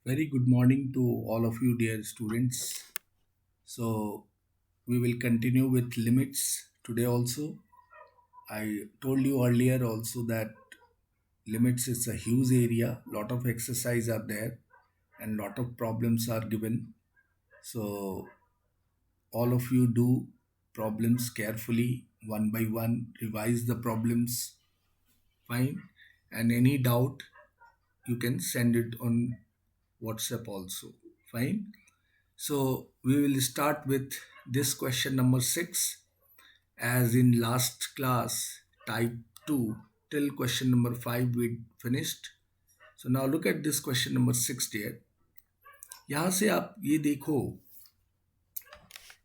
Very good morning to all of you, dear students. So, we will continue with limits today also. I told you earlier also that limits is a huge area, lot of exercise are there, and lot of problems are given. So, all of you do problems carefully, one by one, revise the problems, fine. And any doubt, you can send it on WhatsApp also, fine. So we will start with this question number 6, as in last class type 2 till question number 5 we finished. So now look at this question number 6 dear. यहाँ से आप ये देखो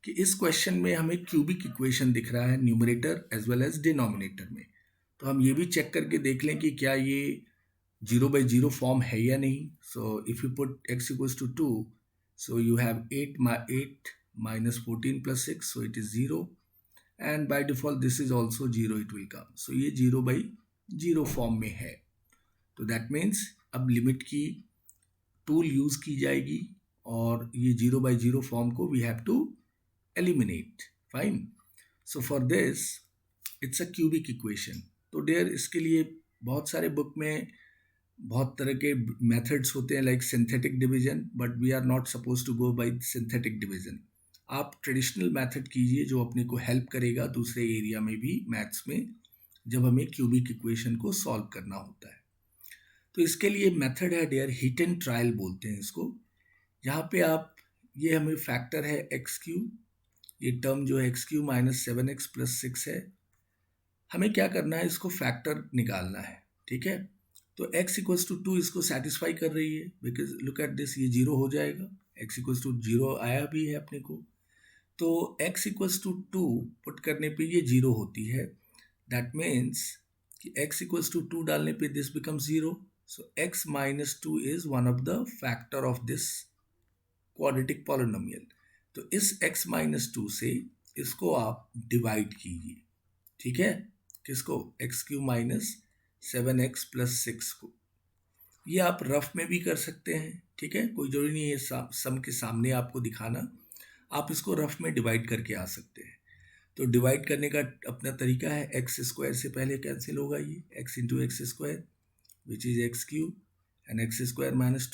कि इस question में हमें cubic equation दिख रहा है numerator as well as denominator में। तो हम ये भी चेक करके देख लें कि क्या ये 0/0 फॉर्म है या नहीं। So if you put x equals to 2, so you have 8 minus 14 plus 6, so it is 0, and by default this is also 0 it will come, so ये 0/0 फॉर्म में है। तो दैट मीन्स अब लिमिट की टूल यूज की जाएगी और ये 0/0 फॉर्म को we have to eliminate, fine. So for this it's a cubic equation. तो डियर इसके लिए बहुत सारे बुक में बहुत तरह के मेथड्स होते हैं like synthetic division, but we are not suppose to go by synthetic division. आप ट्रेडिशनल मेथड कीजिए जो अपने को हेल्प करेगा दूसरे एरिया में भी, मैथ्स में, जब हमें क्यूबिक इक्वेशन को सॉल्व करना होता है। तो इसके लिए मेथड है डियर हिट एंड ट्रायल बोलते हैं इसको। यहाँ पे आप, ये हमें फैक्टर है एक्स क्यू, ये टर्म जो है x cube minus 7x plus 6 है। हमें क्या करना है, इसको फैक्टर निकालना है, ठीक है। तो x इक्वल्स टू 2 इसको सेटिस्फाई कर रही है, बिकॉज लुक एट दिस, ये 0 हो जाएगा। x इक्वल्स टू 0 आया भी है अपने को, तो x इक्वल्स टू 2 पुट करने पे ये 0 होती है। दैट मीन्स कि x इक्वल्स टू 2 डालने पे this becomes 0। So x minus 2 is one of the factor of this quadratic polynomial. तो इस x माइनस 2 से इसको आप डिवाइड कीजिए, ठीक है। किसको, x cube minus 7x plus 6 को। ये आप रफ में भी कर सकते हैं, ठीक है, कोई जरूरी नहीं है सम के सामने आपको दिखाना। आप इसको रफ में डिवाइड करके आ सकते हैं। तो डिवाइड करने का अपना तरीका है, एक्स स्क्वायर से पहले कैंसिल होगा ये x into x square which is x Q, and x square minus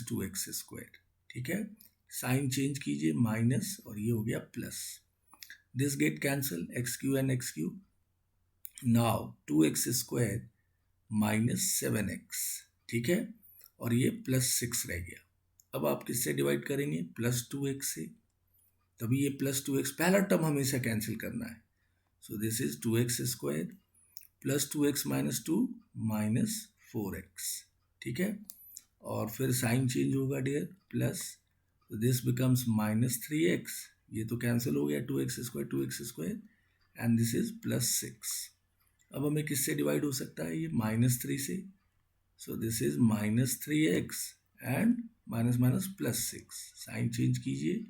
two x square, ठीक है। साइन चेंज कीजिए, माइनस, और ये हो गया plus. This get cancel, x Q and x Q. Now 2x square minus 7x, ठीक है, और ये प्लस 6 रह गया। अब आप किससे डिवाइड करेंगे, प्लस 2x से, तभी ये प्लस 2x, पहला टर्म हमेशा कैंसिल करना है। So this is 2x square plus 2x minus 2 minus 4x, ठीक है। और फिर साइन चेंज होगा डियर, प्लस, तो दिस बिकम्स माइनस 3x, ये तो कैंसिल हो गया, 2x square, and this is plus 6। अब हमें किससे डिवाइड हो सकता है, ये माइनस 3 से। So this is minus 3x and minus minus plus 6, sign change कीजिए,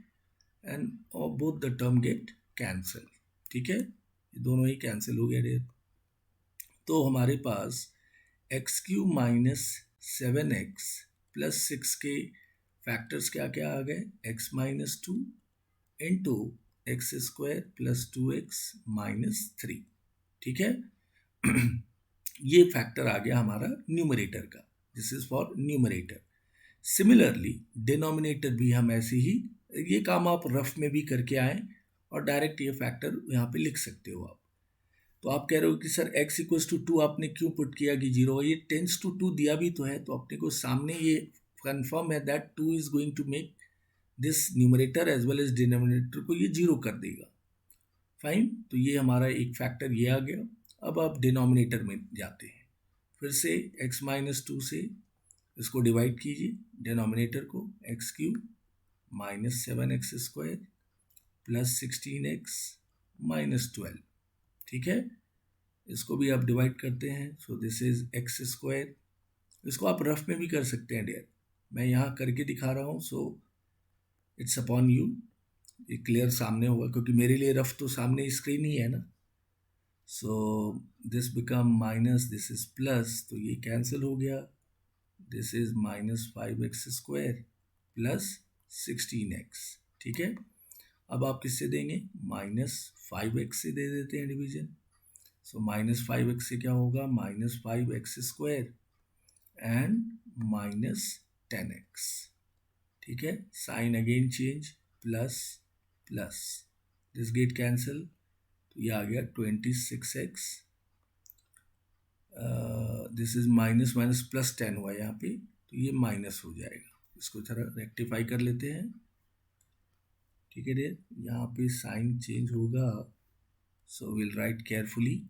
and both the term get cancel, ठीक है, ये दोनों ही कैंसिल हो गया डियर। तो हमारे पास x cube minus 7x plus 6 के फैक्टर्स क्या क्या आ गए, x minus 2 into x square plus 2x minus 3, ठीक है। ये फैक्टर आ गया हमारा न्यूमरेटर का, this is for numerator. Similarly denominator भी हम ऐसे ही, ये काम आप रफ में भी करके आए और डायरेक्ट ये फैक्टर यहाँ पे लिख सकते हो आप। तो आप कह रहे हो कि सर x इक्वल्स टू 2 आपने क्यों पुट किया कि 0, ये टेंस टू 2 दिया भी तो है, तो अपने को सामने ये कंफर्म है that 2 is going to make this numerator as well as denominator को ये 0 कर देगा, फाइन। तो ये हमारा एक फैक्टर ये आ गया। अब आप डिनोमिनेटर में जाते हैं, फिर से x माइनस 2 से इसको डिवाइड कीजिए डिनोमिनेटर को, x cube minus 7x square plus 16x minus 12, ठीक है। इसको भी आप डिवाइड करते हैं, सो दिस इज एक्स स्क्वायर। इसको आप रफ में भी कर सकते हैं डियर, मैं यहाँ करके दिखा रहा हूँ, सो इट्स अपॉन यू, ये क्लियर सामने होगा क्योंकि मेरे लिए रफ तो सामने स्क्रीन ही है ना। So this become minus, this is plus, तो ये कैंसिल हो गया, this is -5x² plus 16x। ठीक है, अब आप किससे देंगे? -5x से दे देते हैं डिवीजन। सो -5x से क्या होगा? -5x² and -10x। ठीक है, sign again change, plus plus, this get cancel, तो ये आ गया 26x। This is minus minus plus 10 हुआ यहाँ पे, तो ये माइनस हो जाएगा। इसको थोड़ा रेक्टिफाई कर लेते हैं। ठीक है डियर, यहाँ पे साइन चेंज होगा, so will write carefully.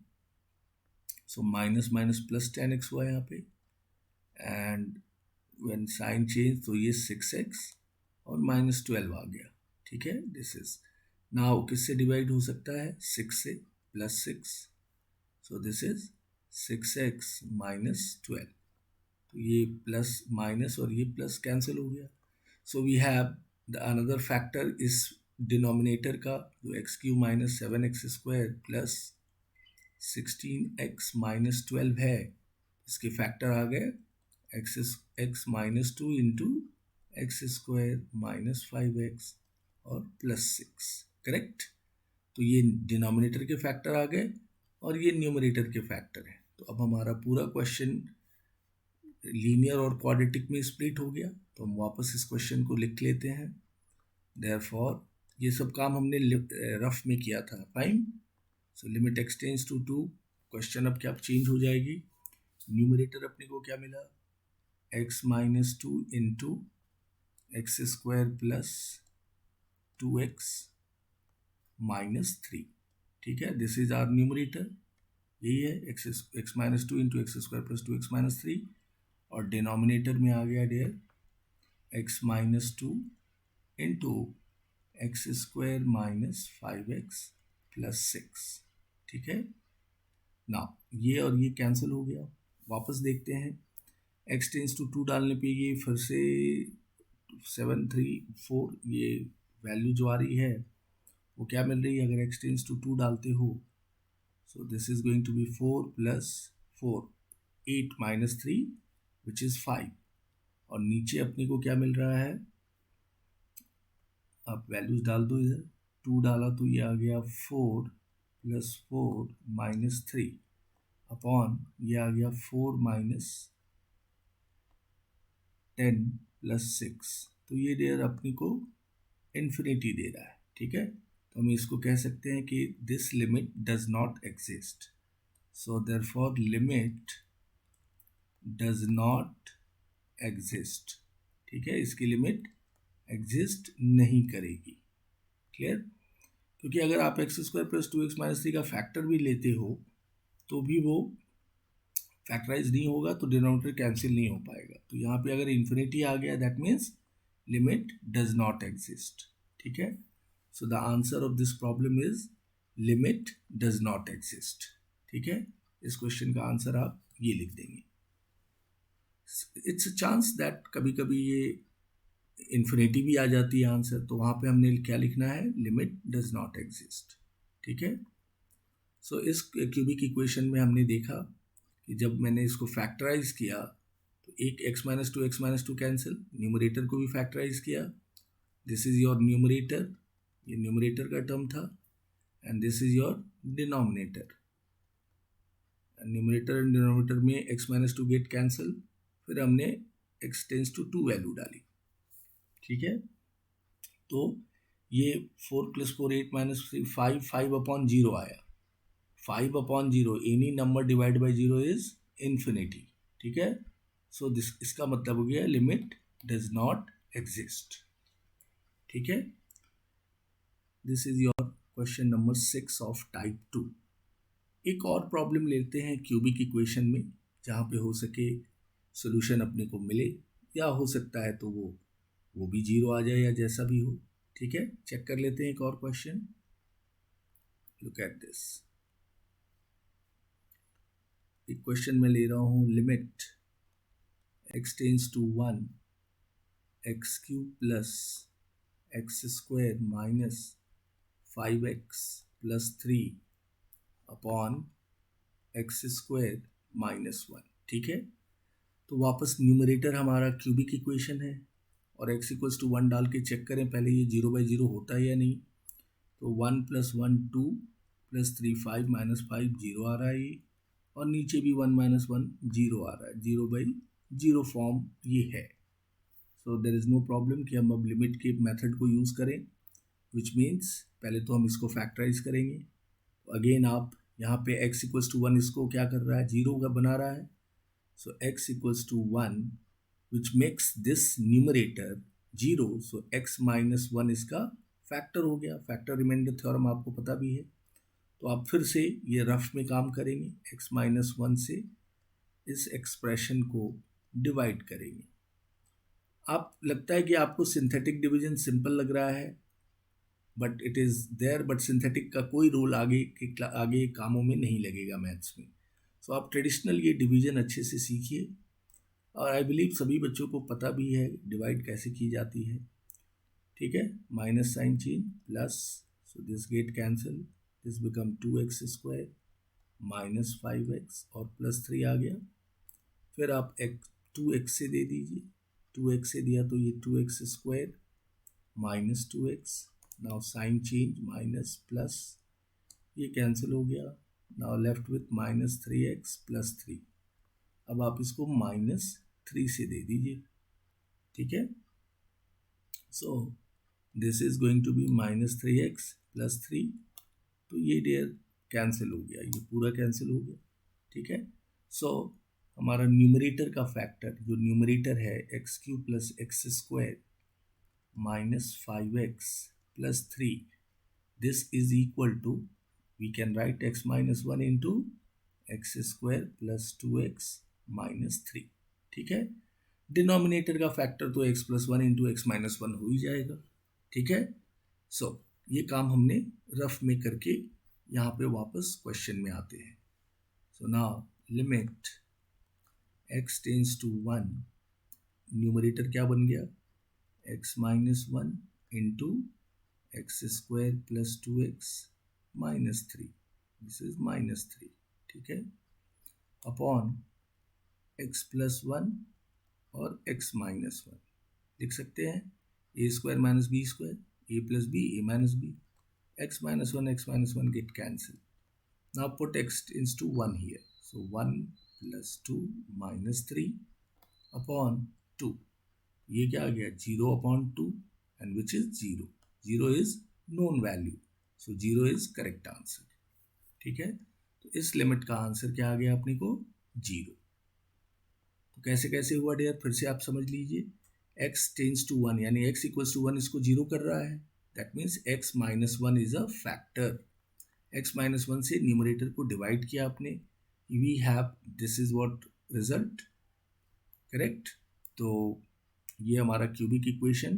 So minus minus plus 10x हुआ यहाँ पे, एंड व्हेन साइन चेंज तो ये 6x और -12 आ गया। ठीक है, दिस इज नाउ किससे डिवाइड हो सकता है? 6 से, +6, सो दिस इज 6x -12। तो ये प्लस माइनस और ये प्लस कैंसिल हो गया। So we have the another factor इस डिनोमिनेटर का, जो x³ -7x² प्लस 16x -12 है, इसके फैक्टर आ गए x -2 इंटू x² -5x और +6। करेक्ट, तो ये डिनोमिनेटर के फैक्टर आ गए और ये न्यूमरेटर के फैक्टर है। तो अब हमारा पूरा क्वेश्चन लीनियर और क्वाड्रेटिक में स्प्लिट हो गया। तो हम वापस इस क्वेश्चन को लिख लेते हैं। देयरफॉर ये सब काम हमने रफ में किया था। Fine, so limit x tends to 2, question अब क्या चेंज हो जाएगी? न्यूमरेटर अपने को क्या मिला? x -2 into x² plus 2x -3। ठीक है, दिस इज आवर न्यूमरेटर, यही है x -2 into x² plus 2x -3, और डिनोमिनेटर में आ गया dear x -2 into x² -5x plus 6। ठीक है, ना ये और ये कैंसिल हो गया। वापस देखते हैं, x टेंड्स टू 2 डालने पे ये फिर से 7 3 4, ये वैल्यू जो आ रही है वो क्या मिल रही है? अगर x टेंड्स टू 2 डालते हो, so this is going to be 4 + 4, 8 - 3 which is 5, और नीचे अपने को क्या मिल रहा है? आप वैल्यूज डाल दो इधर। 2 डाला तो ये आ गया 4 + 4 -3 अपॉन ये आ गया 4 -10 + 6। तो ये डियर अपनी को इन्फिनिटी दे रहा है। ठीक है, तो हम इसको कह सकते हैं कि this limit does not exist. So therefore limit does not exist. ठीक है, इसकी लिमिट एग्जिस्ट नहीं करेगी। क्लियर, क्योंकि अगर आप x² प्लस 2x -3 का फैक्टर भी लेते हो तो भी वो फैक्टराइज नहीं होगा, तो डिनोमिनेटर कैंसिल नहीं हो पाएगा। तो यहाँ पे अगर इन्फिनिटी आ गया, that means limit does not exist. ठीक है, so the answer of this problem is limit does not exist. ठीक है, इस क्वेश्चन का आंसर आप ये लिख देंगे। इट्स अ चांस दैट कभी कभी ये इन्फिनिटी भी आ जाती है आंसर, तो वहाँ पे हमने क्या लिखना है? Limit does not exist. ठीक है, सो इस क्यूबिक इक्वेशन में हमने देखा कि जब मैंने इसको फैक्टराइज किया तो एक x -2 x -2 कैंसिल, न्यूमरेटर को भी फैक्टराइज किया, दिस इज योर न्यूमरेटर, ये न्यूमरेटर का टर्म था, and this is your denominator. Numerator and denominator में x -2 गेट कैंसिल, फिर हमने x टेंड्स टू 2 वैल्यू डाली। ठीक है, तो ये 4 + 4 8 -3 5 5/0 आया। 5/0, any number divide by 0 is infinity. ठीक है, सो दिस इसका मतलब हो गया लिमिट डज नॉट एग्जिस्ट। ठीक है, this is your question number 6 of type 2। एक और प्रॉब्लम लेते हैं क्यूबिक इक्वेशन में, जहाँ पे हो सके सोल्यूशन अपने को मिले, या हो सकता है तो वो भी 0 आ जाए, या जैसा भी हो। ठीक है, चेक कर लेते हैं एक और क्वेश्चन। Look at this. एक क्वेश्चन में ले रहा हूँ, limit x tends to 1 x³ plus x² -5x plus 3 upon x² -1। ठीक है, तो वापस न्यूमरेटर हमारा क्यूबिक इक्वेशन है और x इक्वल्स टू 1 डाल के चेक करें पहले ये 0/0 होता है या नहीं। तो 1 + 1 2 + 3 5 -5 0 आ रहा है ये, और नीचे भी 1 - 1 0 आ रहा है, 0/0 फॉर्म ये है। So there is no problem कि हम अब लिमिट के मेथड को यूज़ करें, विच मीन्स पहले तो हम इसको फैक्टराइज करेंगे। अगेन आप यहाँ पे x इक्वल्स टू 1 इसको क्या कर रहा है, 0 का बना रहा है। So x equals to 1 which makes this numerator 0, so x - 1 इसका फैक्टर हो गया। फैक्टर रिमाइंडर थ्योरम आपको पता भी है। तो आप फिर से ये रफ में काम करेंगे, x - 1 से इस एक्सप्रेशन को डिवाइड करेंगे। आप लगता है कि आपको सिंथेटिक डिवीजन सिंपल लग रहा है, but it is there, but synthetic का कोई रोल आगे कामों में नहीं लगेगा मैथ्स में। सो आप ट्रेडिशनल ये डिवीजन अच्छे से सीखिए, और आई बिलीव सभी बच्चों को पता भी है डिवाइड कैसे की जाती है। ठीक है, minus sign change plus, so this get cancel, this become 2x² -5x और +3 आ गया। फिर आप 2x से दे दीजिए, 2x से दिया तो ये 2x² -2x, now sine change minus plus, ये कैंसिल हो गया। Now left with -3x + 3। अब आप इसको -3 से दे दीजिए। ठीक है, so this is going to be -3x + 3, तो ये डियर कैंसिल हो गया, ये पूरा कैंसिल हो गया। ठीक है, सो हमारा न्यूमरेटर का फैक्टर, जो न्यूमरेटर है x³ + x² -5x + 3, this is equal to, we can write x - 1 into x² + 2x - 3। ठीक है, डिनोमिनेटर का फैक्टर तो x + 1 into x - 1 हो ही जाएगा। ठीक है, सो ये काम हमने रफ में करके यहाँ पे वापस क्वेश्चन में आते हैं। So now limit x tends to 1, numerator क्या बन गया, x - 1 into x² + 2x - 3, this is -3। ठीक है, अपॉन x + 1 और x - 1 लिख सकते हैं, a² - b², a + b, a - b, x - 1 x - 1 get cancelled. Now put x tends to 1 here, so 1 + 2 -3 upon 2, ये क्या आ गया, 0/2, and which is 0, 0 is known value, so 0 is correct answer। ठीक है, तो इस लिमिट का आंसर क्या आ गया अपने को, 0। तो कैसे कैसे हुआ डियर, फिर से आप समझ लीजिए, x टेंड्स टू 1 यानी x = 1 इसको 0 कर रहा है, that means x - 1 is a factor. x - 1 से न्यूमरेटर को डिवाइड किया आपने, we have, this is what result, correct. तो ये हमारा क्यूबिक इक्वेशन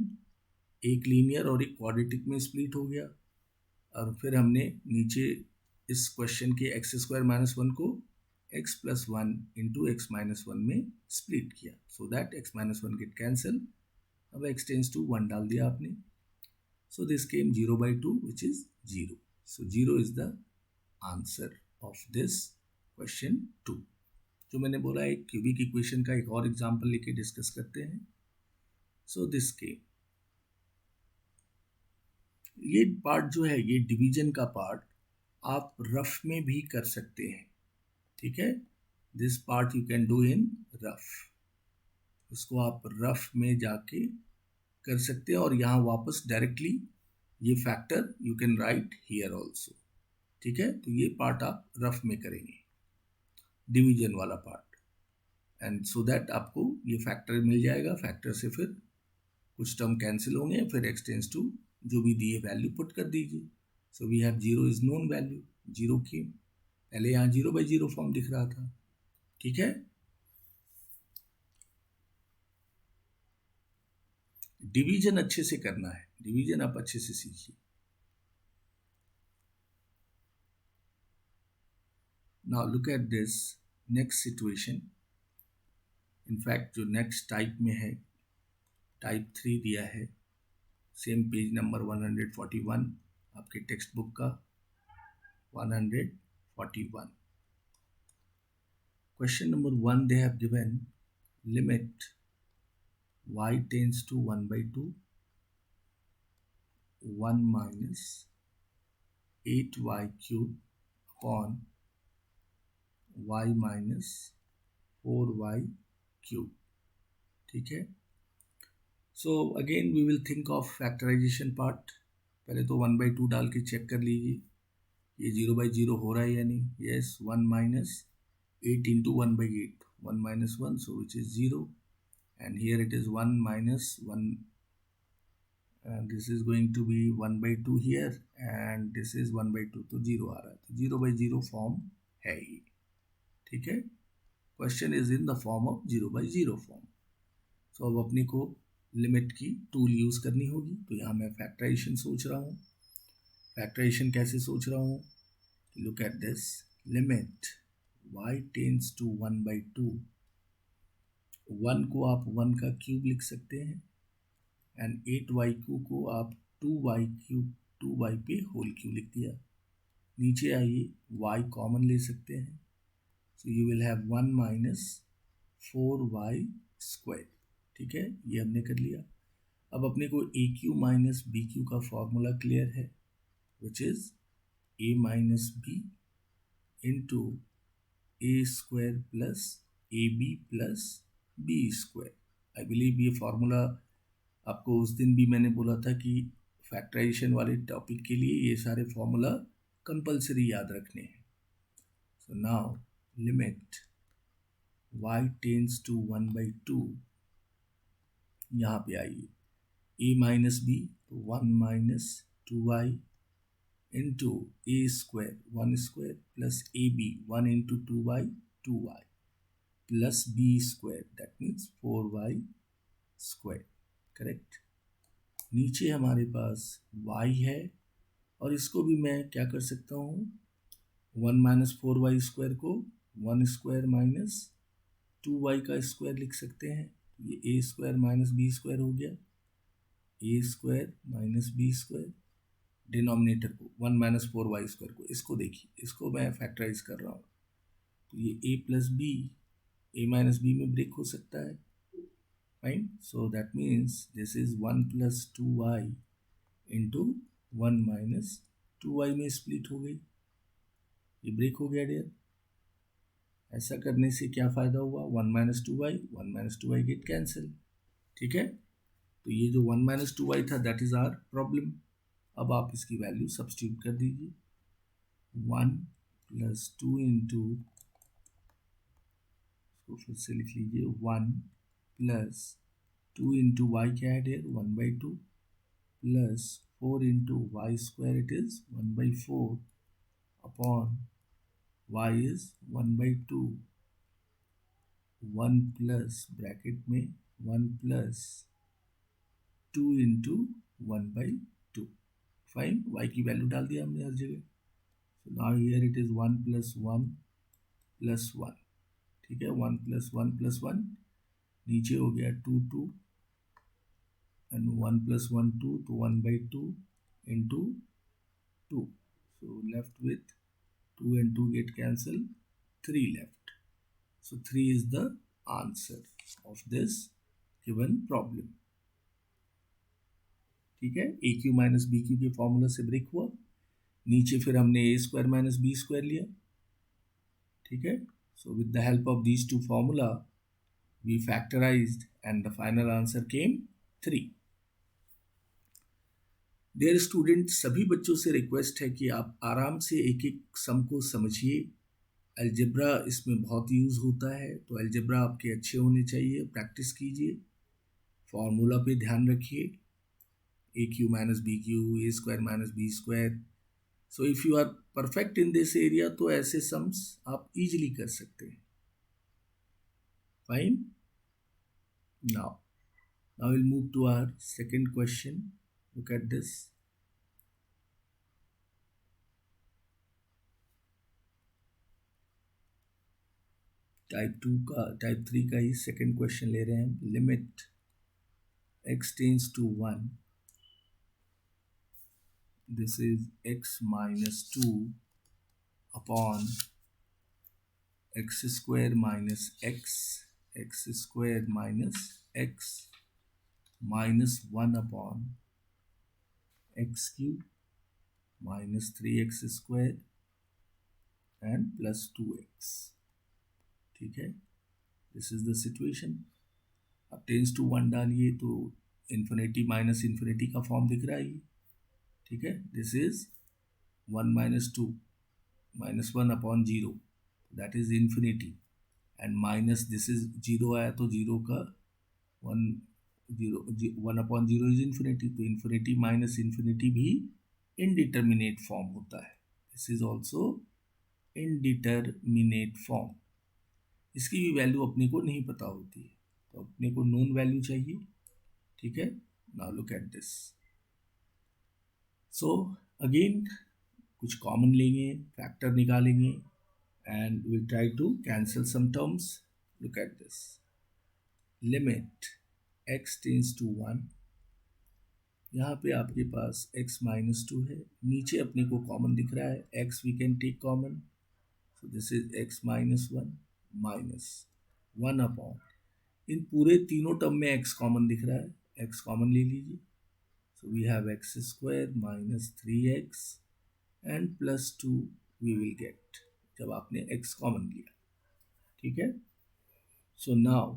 एक लीनियर और एक क्वाड्रेटिक में स्प्लिट हो गया, और फिर हमने नीचे इस क्वेश्चन के x² - 1 को x + 1 into x - 1 में स्प्लिट किया, so that x - 1 gate cancel. अब x टेंड्स टू 1 डाल दिया आपने, so this came 0/2 which is 0, so 0 is the answer of this question 2। जो मैंने बोला एक क्यूबिक इक्वेशन का एक और एग्जांपल लेके डिस्कस करते हैं। सो दिस केम, ये पार्ट जो है, ये डिवीजन का पार्ट आप रफ में भी कर सकते हैं। ठीक है, this part you can do in rough, इसको आप रफ में जाके कर सकते हैं, और यहाँ वापस डायरेक्टली ये factor you can write here also. ठीक है, तो ये पार्ट आप रफ में करेंगे, डिवीजन वाला पार्ट, एंड सो दैट आपको ये फैक्टर मिल जाएगा। फैक्टर से फिर कुछ टर्म कैंसिल होंगे, फिर x टेंड्स टू जो भी दिए वैल्यू पुट कर दीजिए। So we have 0 is known value, 0 की पहले यहाँ 0/0 फॉर्म दिख रहा था। ठीक है, डिवीजन अच्छे से करना है, डिवीजन आप अच्छे से सीखिए। Now look at this next situation, in fact जो नेक्स्ट टाइप में है, टाइप 3 दिया है, सेम पेज नंबर 141 आपके टेक्स्ट बुक का, 141। Question number 1 they have given, limit y tends to 1/2 1 minus 8y cube upon y minus 4y cube. ठीक है. So again we will think of factorisation part. पहले तो 1/2 डाल के चेक कर लीजिए ये 0/0 हो रहा है या नहीं. Yes. 1 minus 8 into 1/8 1 minus 1, so which is 0, and here it is 1 minus 1, this is going to be 1/2 here, and this is 1/2, तो 0 आ रहा है. तो 0/0 फॉर्म है ये. ठीक है. Question is in the form of 0/0 form. So अब अपने को लिमिट की टूल यूज़ करनी होगी. तो यहाँ मैं फैक्टराइजेशन सोच रहा हूँ. फैक्टराइजेशन कैसे सोच रहा हूँ? Look at this. Limit y tends to 1/2. 1 को आप 1 का क्यूब लिख सकते हैं, एंड 8y क्यूब को आप 2y क्यूब 2y पे होल क्यूब लिख दिया. नीचे आइए, y कॉमन ले सकते हैं. So you will have 1 minus 4y square. ठीक है, ये हमने कर लिया. अब अपने को A cube minus B cube का फॉर्मूला क्लियर है, which is A minus B into A square plus A B plus B square. I believe ये फॉर्मूला आपको उस दिन भी मैंने बोला था कि फैक्टराइजेशन वाले टॉपिक के लिए ये सारे फॉर्मूला कंपलसरी याद रखने हैं. So now limit y tends to 1/2. यहाँ पे आइए, a माइनस बी तो 1 minus 2y into A square 1 square plus A B 1 into 2y 2y plus B square that means 4y square. Correct. नीचे हमारे पास y है, और इसको भी मैं क्या कर सकता हूँ, 1 माइनस 4y स्क्वायर को 1 स्क्वायर माइनस 2y का स्क्वायर लिख सकते हैं. ये ए स्क्वायर माइनस बी स्क्वायर हो गया. A square minus B square, denominator को 1 माइनस 4y स्क्वायर को, इसको देखिए, इसको मैं फैक्टराइज कर रहा हूँ. तो ये a plus B A minus B में ब्रेक हो सकता है. Fine. So that means this is 1 plus 2y into 1 minus 2y में स्प्लिट हो गई. ये ब्रेक हो गया डियर. ऐसा करने से क्या फ़ायदा हुआ? 1 माइनस 2y गेट कैंसिल. ठीक है. तो ये जो 1 माइनस 2y था दैट इज़ आवर प्रॉब्लम. अब आप इसकी वैल्यू सब्स्टिट्यूट कर दीजिए. 1 प्लस 2 इंटू, इसको फिर से लिख लीजिए, 1 प्लस 2 इंटू वाई क्या है dear? 1/2 plus 4 into Y square, it is 1/4 upon y is 1/2. 1 plus bracket में 1 प्लस 2 इंटू 1/2. फाइन. y की वैल्यू डाल दिया हमने हर जगह. So now here it is 1 plus 1 plus 1. ठीक है. 1 प्लस 1 प्लस 1, नीचे हो गया 2 2, एंड 1 प्लस 1 2, तो 1/2 into 2. So left with 2 and 2 get cancelled, 3 left. So 3 is the answer of this given problem. ठीक है. A cube minus B cube के formula से ब्रेक हुआ. नीचे फिर हमने A square minus B square लिया. ठीक है. So with the help of these two formula we factorised and the final answer came 3. Dear student, सभी बच्चों से रिक्वेस्ट है कि आप आराम से एक एक सम को समझिए. अलजेब्रा इसमें बहुत यूज़ होता है, तो अलजेब्रा आपके अच्छे होने चाहिए. प्रैक्टिस कीजिए, फॉर्मूला पे ध्यान रखिए. A cube minus B cube, a square minus B square. So if you are perfect in this area तो ऐसे सम्स आप इजीली कर सकते हैं. Fine. Now will move to our second question. Look at this. Type 3 का ही second question ले रहे हैं. Limit x tends to 1. This is x minus 2 upon x square minus x x square minus x minus 1/x³ minus 3x square and plus 2x। ठीक है, this is the situation. अब tends to 1 डालिए तो infinity minus infinity का form दिख रहा है ये। ठीक है, this is 1 minus 2 minus 1/0, that is infinity, and minus this is 0 आया तो 0 का 1/0 इज इन्फिनिटी, तो इन्फिनिटी माइनस इन्फिनिटी भी इनडिटर्मिनेट फॉर्म होता है। This is also indeterminate form. इसकी भी वैल्यू अपने को नहीं पता होती है, तो अपने को नोन वैल्यू चाहिए। ठीक है, now look at this. So again कुछ कॉमन लेंगे, फैक्टर निकालेंगे and will try to cancel some terms. Look at this, limit x tends to 1, यहाँ पे आपके पास x माइनस 2 है, नीचे अपने को कॉमन दिख रहा है x, we can take common, so this is x minus 1 minus 1/, इन पूरे तीनों टर्म में x कॉमन दिख रहा है, x कॉमन ले लीजिए, so we have x square minus 3x and plus 2 we will get, जब आपने x कॉमन लिया। ठीक है, सो नाउ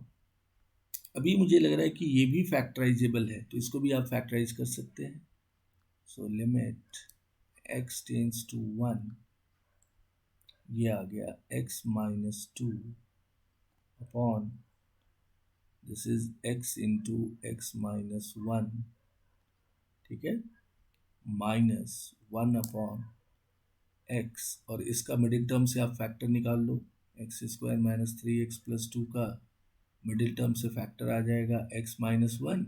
अभी मुझे लग रहा है कि ये भी फैक्टराइजेबल है, तो इसको भी आप फैक्टराइज कर सकते हैं। So limit x tends to 1, ये आ गया x minus 2 upon this is x into x minus 1, ठीक है, माइनस 1/x, और इसका मिडिल टर्म से आप फैक्टर निकाल लो, x square minus 3x plus 2 का मिडिल टर्म से फैक्टर आ जाएगा x minus 1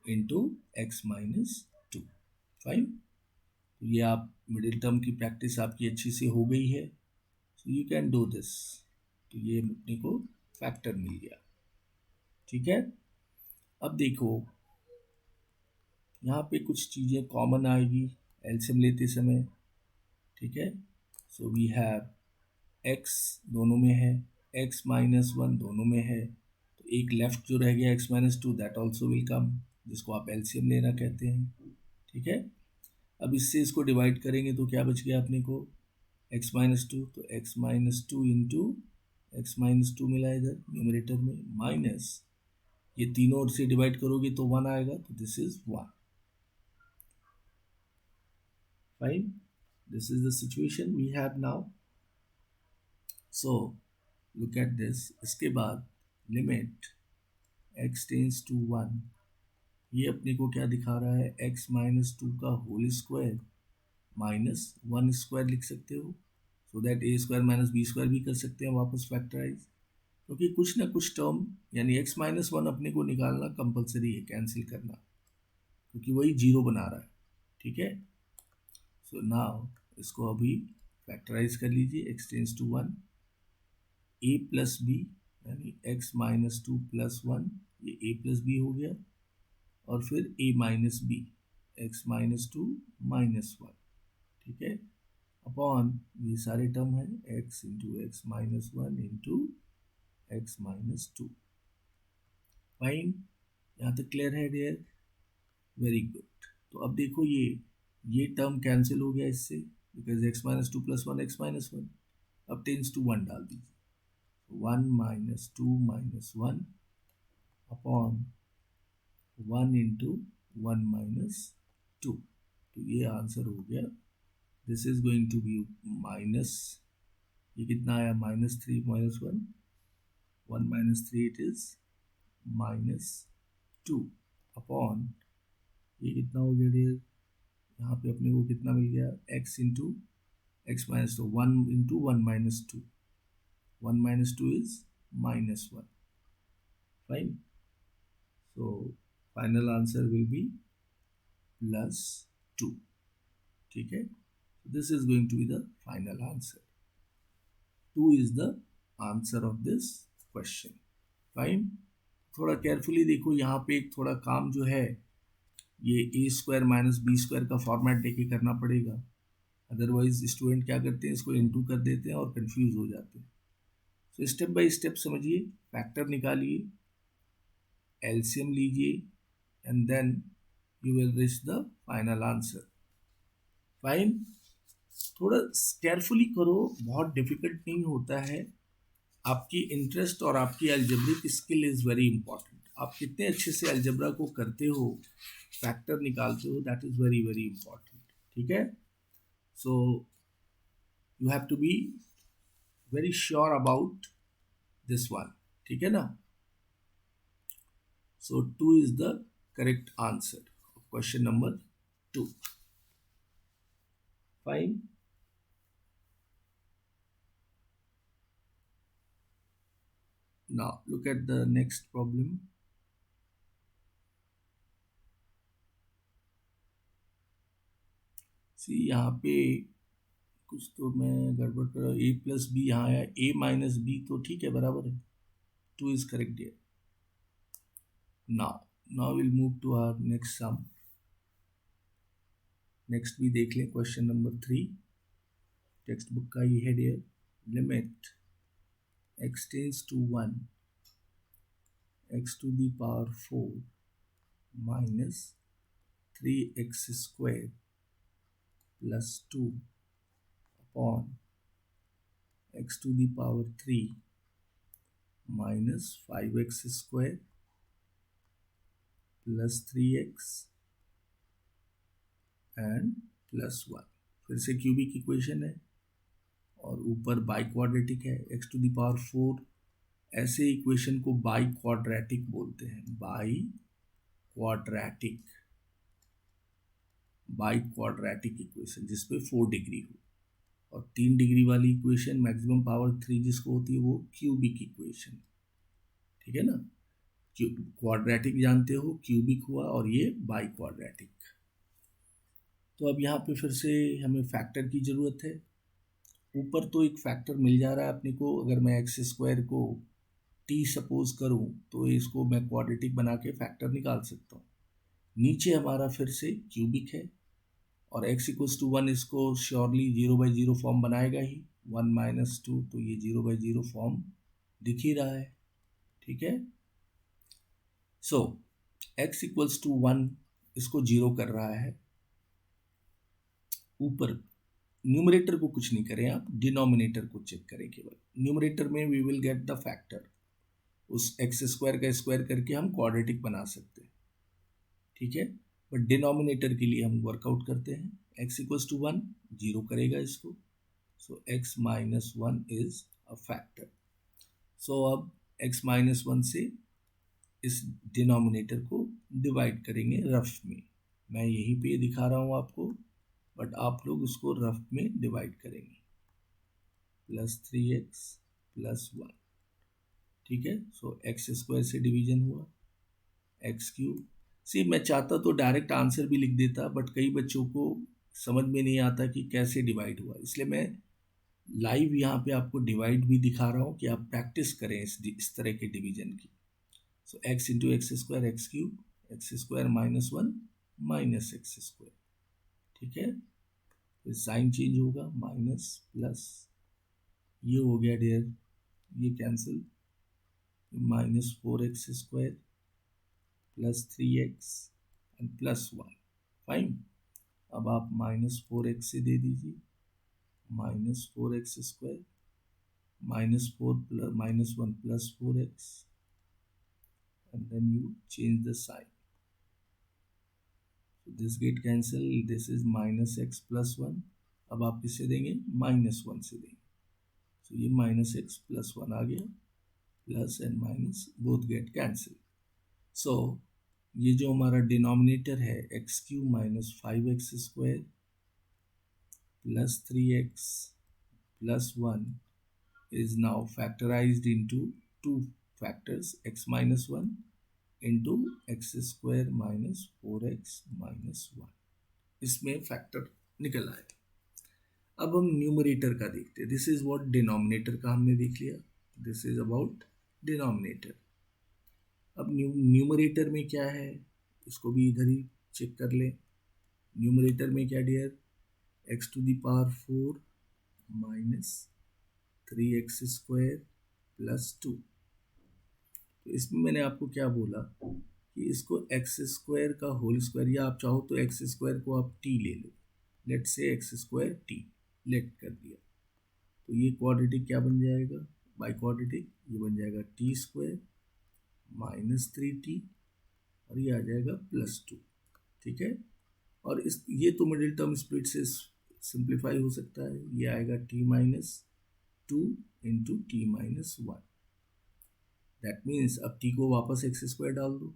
into x minus 2। Fine, तो ये आप मिडिल टर्म की प्रैक्टिस आपकी अच्छी से हो गई है, so you can do this. तो ये अपने को फैक्टर मिल गया। ठीक है, अब देखो यहाँ पे कुछ चीज़ें कॉमन आएगी एलसीएम लेते समय। ठीक है, सो वी हैव x दोनों में है, x माइनस 1 दोनों में है, तो एक लेफ्ट जो रह गया x minus 2, that also will come, जिसको आप एलसीएम लेना कहते हैं। ठीक है, अब इससे इसको डिवाइड करेंगे तो क्या बच गया अपने को, x माइनस 2, तो x minus 2 into x minus 2 मिला इधर न्यूमरेटर में, माइनस ये तीनों से डिवाइड करोगे तो 1 आएगा, तो this is 1। Fine, this is the situation we have now. So look at this, इसके बाद लिमिट x टेंस टू 1, ये अपने को क्या दिखा रहा है, x माइनस 2 का होल स्क्वायर माइनस 1 स्क्वायर लिख सकते हो, so that a square minus B square भी कर सकते हैं वापस फैक्टराइज, क्योंकि कुछ ना कुछ टर्म यानी x माइनस 1 अपने को निकालना कंपलसरी है, कैंसिल करना, क्योंकि वही जीरो बना रहा है। ठीक है, सो नाउ इसको अभी फैक्टराइज कर लीजिए, x tends to 1, a plus B यानी x माइनस 2 प्लस 1, ये a प्लस बी हो गया, और फिर a minus B, X minus 2 minus 1। ठीक है, अपॉन ये सारे टर्म है x into x minus 1 into x minus 2। Fine, यहाँ तक क्लियर है डियर? Very good. तो अब देखो ये टर्म कैंसिल हो गया इससे, because X minus 2 plus 1 X minus 1। अब टेंस टू 1 डाल दीजिए, 1 minus 2 minus 1 upon 1 into 1 minus 2, तो ये आंसर हो गया। This is going to be minus, ये कितना आया, minus 3 minus 1, 1 minus 3 it is minus 2 upon ये कितना हो गया डियर, यहाँ पे अपने को कितना मिल गया, x into x minus 2, 1 into 1 minus 2, 1 minus 2 is minus 1। Fine, so final answer will be plus 2। ठीक है, this is going to be the final answer, 2 is the answer of this question. Fine, थोड़ा carefully देखो, यहाँ पे एक थोड़ा काम जो है ये ए स्क्वायर माइनस बी स्क्वायर का फॉर्मेट लेके करना पड़ेगा, अदरवाइज स्टूडेंट क्या करते हैं, इसको इनटू कर देते हैं और कंफ्यूज हो जाते हैं। तो स्टेप बाय स्टेप समझिए, फैक्टर निकालिए, एलसीएम लीजिए, and then you will reach the final answer. Fine. थोड़ा केयरफुली करो, बहुत डिफिकल्ट नहीं होता है। आपकी इंटरेस्ट और आपकी algebraic skill is very important. आप कितने अच्छे से अलजेब्रा को करते हो, फैक्टर निकालते हो, that is very very important. ठीक है, so you have to be very sure about this one. ठीक है ना? So 2 is the correct answer of question number 2। Fine. Now look at the next problem. See, यहाँ पे कुछ तो मैं गड़बड़ कर रहा हूँ। ए प्लस बी यहाँ आया, ए माइनस बी तो ठीक है, बराबर है। 2 is correct here. Now will move to our next sum. Next भी देख लें, क्वेश्चन नंबर 3, टेक्स्ट बुक का ये है dear. Limit x tends to 1 x to the power 4 minus 3x square plus 2 upon x to the power 3 minus 5x square plus 3x and plus 1। फिर से cubic equation है और ऊपर by quadratic है, x to the power 4। ऐसे equation को by quadratic बोलते हैं, by quadratic, by quadratic equation जिसपे 4 डिग्री हो। और 3 डिग्री वाली इक्वेशन मैक्सिमम पावर 3 जिसको होती है वो क्यूबिक इक्वेशन। ठीक है ना? क्वाड्रेटिक जानते हो, क्यूबिक हुआ, और ये बाई क्वाड्रेटिक। तो अब यहाँ पे फिर से हमें फैक्टर की ज़रूरत है। ऊपर तो एक फैक्टर मिल जा रहा है अपने को। अगर मैं एक्स स्क्वायर को टी सपोज करूँ तो इसको मैं क्वाड्रेटिक बना के फैक्टर निकाल सकता हूँ। नीचे हमारा फिर से क्यूबिक है और x इक्वल्स टू 1 इसको श्योरली 0/0 फॉर्म बनाएगा ही। 1 - 2 तो ये 0/0 फॉर्म दिख ही रहा है। ठीक है, सो x इक्वल्स टू 1 इसको 0 कर रहा है। ऊपर न्यूमरेटर को कुछ नहीं करें आप, डिनोमिनेटर को चेक करें केवल। न्यूमरेटर में we will get the factor, उस एक्स स्क्वायर का स्क्वायर करके हम क्वाड्रेटिक बना सकते हैं। ठीक है, बट डिनोमिनेटर के लिए हम वर्कआउट करते हैं। x इक्वल्स टू 1 0 करेगा इसको, सो x - 1 इज अ फैक्टर। सो अब x - 1 से इस डिनोमिनेटर को डिवाइड करेंगे रफ में। मैं यहीं पे दिखा रहा हूँ आपको, बट आप लोग उसको रफ में डिवाइड करेंगे। Plus 3x plus 1। ठीक है, सो एक्स स्क्वायर से डिवीजन हुआ, एक्स क्यूब। सी, मैं चाहता तो डायरेक्ट आंसर भी लिख देता, बट कई बच्चों को समझ में नहीं आता कि कैसे डिवाइड हुआ, इसलिए मैं लाइव यहाँ पे आपको डिवाइड भी दिखा रहा हूँ कि आप प्रैक्टिस करें इस तरह के डिवीजन की। So x into x square x cube, x square minus 1 minus x square. ठीक है, फिर साइन चेंज होगा, माइनस प्लस, ये हो गया डियर, ये cancel, -4x square plus 3x and plus 1। Fine. अब आप -4x से दे दीजिए, -4x square -1 plus 4x and then you change the sign. This get cancel, this is -x plus 1। अब आप किससे देंगे? -1 से देंगे। तो ये -x प्लस 1 आ गया, plus and minus both get cancel. So ये जो हमारा डिनोमिनेटर है x cube minus 5x square plus 3x plus 1 is now factorized into two factors, x minus 1 into x square minus 4x minus 1। इसमें factor निकल आए। अब हम numerator का देखते हैं। दिस इज व्हाट डिनोमिनेटर का हमने देख लिया, दिस इज अबाउट डिनोमिनेटर। अब न्यूमरेटर में क्या है इसको भी इधर ही चेक कर लें। न्यूमरेटर में क्या dear? x to the power 4 minus 3x square +2। तो इसमें मैंने आपको क्या बोला कि इसको एक्स स्क्वायर का होल स्क्वायर, या आप चाहो तो एक्स स्क्वायर को आप टी ले लो, लेट से एक्स स्क्वायर टी लेट कर दिया, तो ये क्वाड्रेटिक क्या बन जाएगा, बाई क्वाड्रेटिक ये बन जाएगा टी स्क्वायर -3t, और ये आ जाएगा +2। ठीक है, और इस ये तो मिडिल टर्म स्प्लिट से सिंप्लीफाई हो सकता है, ये आएगा t-2 into t-1। That means अब t को वापस एक्स स्क्वायर डाल दो,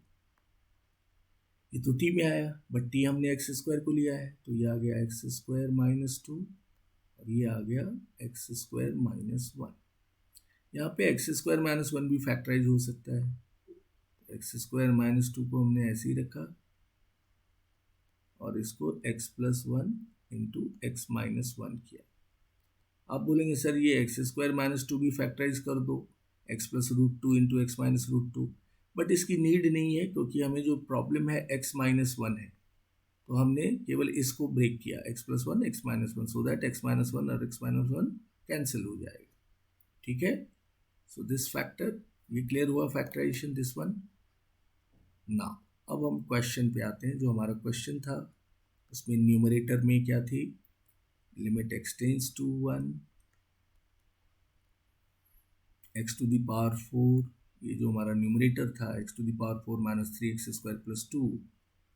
ये तो t में आया बट t हमने एक्स स्क्वायर को लिया है, तो ये आ गया एक्स स्क्वायर -2 और ये आ गया एक्स स्क्वायर -1। यहाँ पे एक्स स्क्वायर -1 भी फैक्टराइज हो सकता है, एक्स स्क्वायर -2 को हमने ऐसे ही रखा और इसको x+1 इंटू x-1 किया। आप बोलेंगे सर ये एक्स स्क्वायर -2 भी फैक्टराइज कर दो, x+√2 इंटू x-√2, बट इसकी नीड नहीं है क्योंकि हमें जो प्रॉब्लम है x-1 है, तो हमने केवल इसको ब्रेक किया x+1 x-1, so that x-1 और x-1 कैंसिल हो जाएगा। ठीक है, सो दिस फैक्टर, ये क्लियर हुआ फैक्टराइजेशन दिस वन ना। अब हम क्वेश्चन पे आते हैं, जो हमारा क्वेश्चन था उसमें न्यूमरेटर में क्या थी, limit x tends to 1, x⁴, ये जो हमारा न्यूमरेटर था x⁴ -3x² + 2,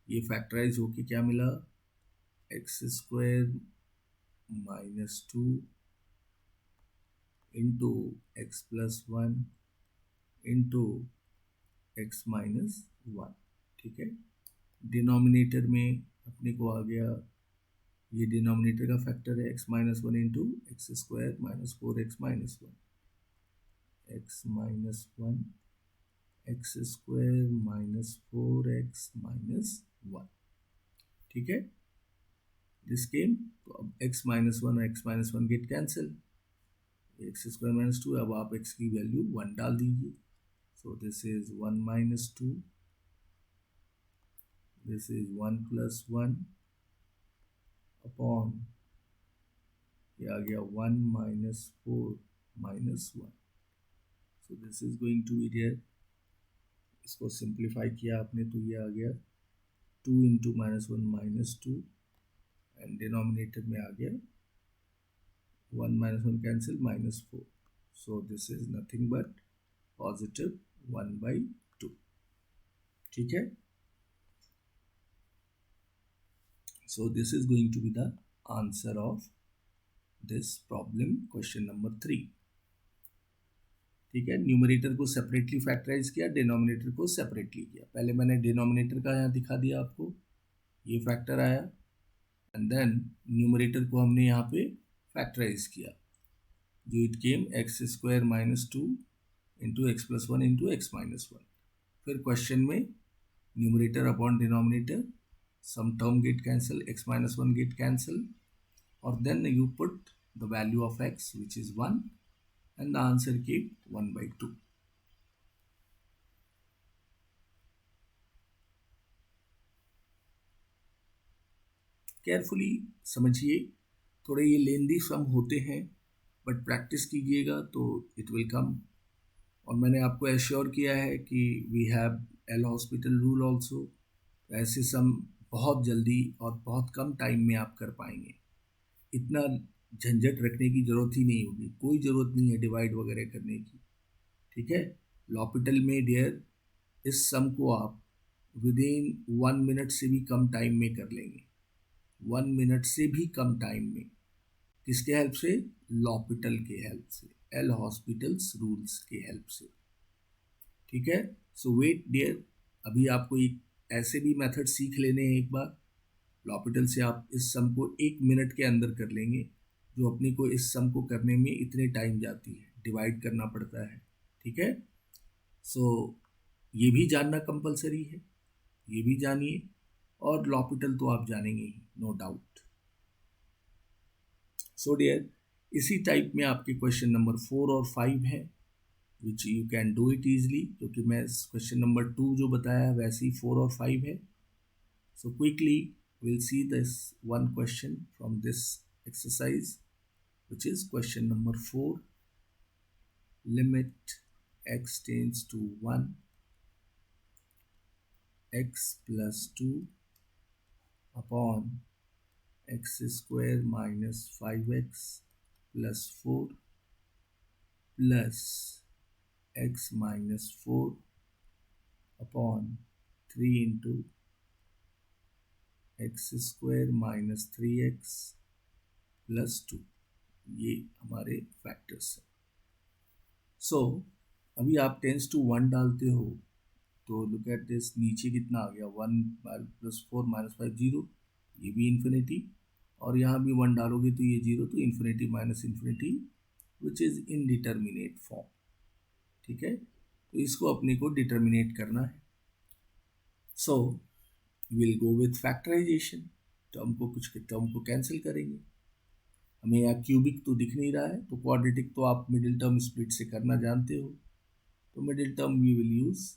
ये फैक्टराइज होके क्या मिला, x² -2 into x+1 into x-1। ठीक है, डिनोमिनेटर में अपने को आ गया, ये डिनोमिनेटर का फैक्टर है x-1 into x² -4x-1, x-1 x² -4x-1। ठीक है, दिस केम, तो अब x-1 और x-1 गेट कैंसिल, x² -2, अब आप x की वैल्यू 1 डाल दीजिए, so this is 1 - 2, this is 1 + 1 upon, ये आ गया 1 - 4 -1, so this is going to be there, इसको सिंप्लीफाई किया आपने तो ये आ गया 2 इंटू -1 -2, एंड डिनोमिनेटर में आ गया 1 - 1 cancel -4, so this is nothing but positive 1/2। ठीक है, so this is going to be the answer of this problem question number 3। ठीक है, न्यूमरेटर को सेपरेटली फैक्टराइज किया, डिनोमिनेटर को सेपरेटली किया। पहले मैंने डिनोमिनेटर का यहाँ दिखा दिया आपको, ये फैक्टर आया, एंड देन न्यूमरेटर को हमने यहाँ पे फैक्टराइज किया, जो it came x² -2 into x+1 into x-1। फिर क्वेश्चन में numerator upon denominator, some term get cancel, x-1 get cancel, और then you put the value of x which is 1 and the answer came 1/2। Carefully समझिए, थोड़े ये लेंदी सम होते हैं but practice कीजिएगा तो इट विल कम। और मैंने आपको एश्योर किया है कि we have L'Hospital rule also, ऐसे सम बहुत जल्दी और बहुत कम टाइम में आप कर पाएंगे, इतना झंझट रखने की ज़रूरत ही नहीं होगी, कोई ज़रूरत नहीं है डिवाइड वगैरह करने की। ठीक है, लॉपिटल में डियर इस सम को आप विद इन 1 मिनट से भी कम टाइम में कर लेंगे, 1 मिनट से भी कम टाइम में। किसके हेल्प से, लॉपिटल के हेल्प से, एल हॉस्पिटल्स रूल्स के हेल्प से। ठीक है, सो वेट डियर, अभी आपको एक ऐसे भी मेथड सीख लेने हैं एक बार, लॉपिटल से आप इस सम को 1 मिनट के अंदर कर लेंगे, जो अपने को इस सम को करने में इतने टाइम जाती है, डिवाइड करना पड़ता है। ठीक है, सो ये भी जानना कंपलसरी है, ये भी जानिए, और लॉपिटल तो आप जानेंगे ही, नो डाउट। सो डियर, इसी टाइप में आपके क्वेश्चन नंबर 4 और 5 है, which you can do it easily, क्योंकि मैं क्वेश्चन नंबर 2 जो बताया वैसे ही 4 और 5 है। So quickly we'll see this one question from this exercise, which is question number 4. Limit x tends to 1 x plus 2 upon X square minus 5x plus 4 plus x minus 4 upon 3 into x square minus 3x plus 2। ये हमारे factors हैं। सो अभी आप tense to 1 डालते हो तो look at this, नीचे कितना आ गया 1 प्लस 4 माइनस 5 0, ये भी इन्फिनिटी, और यहाँ भी 1 डालोगे तो ये 0, तो infinity minus infinity which is indeterminate form. ठीक है, तो इसको अपने को डिटर्मिनेट करना है। So will go with factorisation, term को कैंसिल करेंगे। हमें यहाँ क्यूबिक तो दिख नहीं रहा है, तो क्वाड्रेटिक तो आप मिडिल टर्म स्प्लिट से करना जानते हो, तो middle term we will use,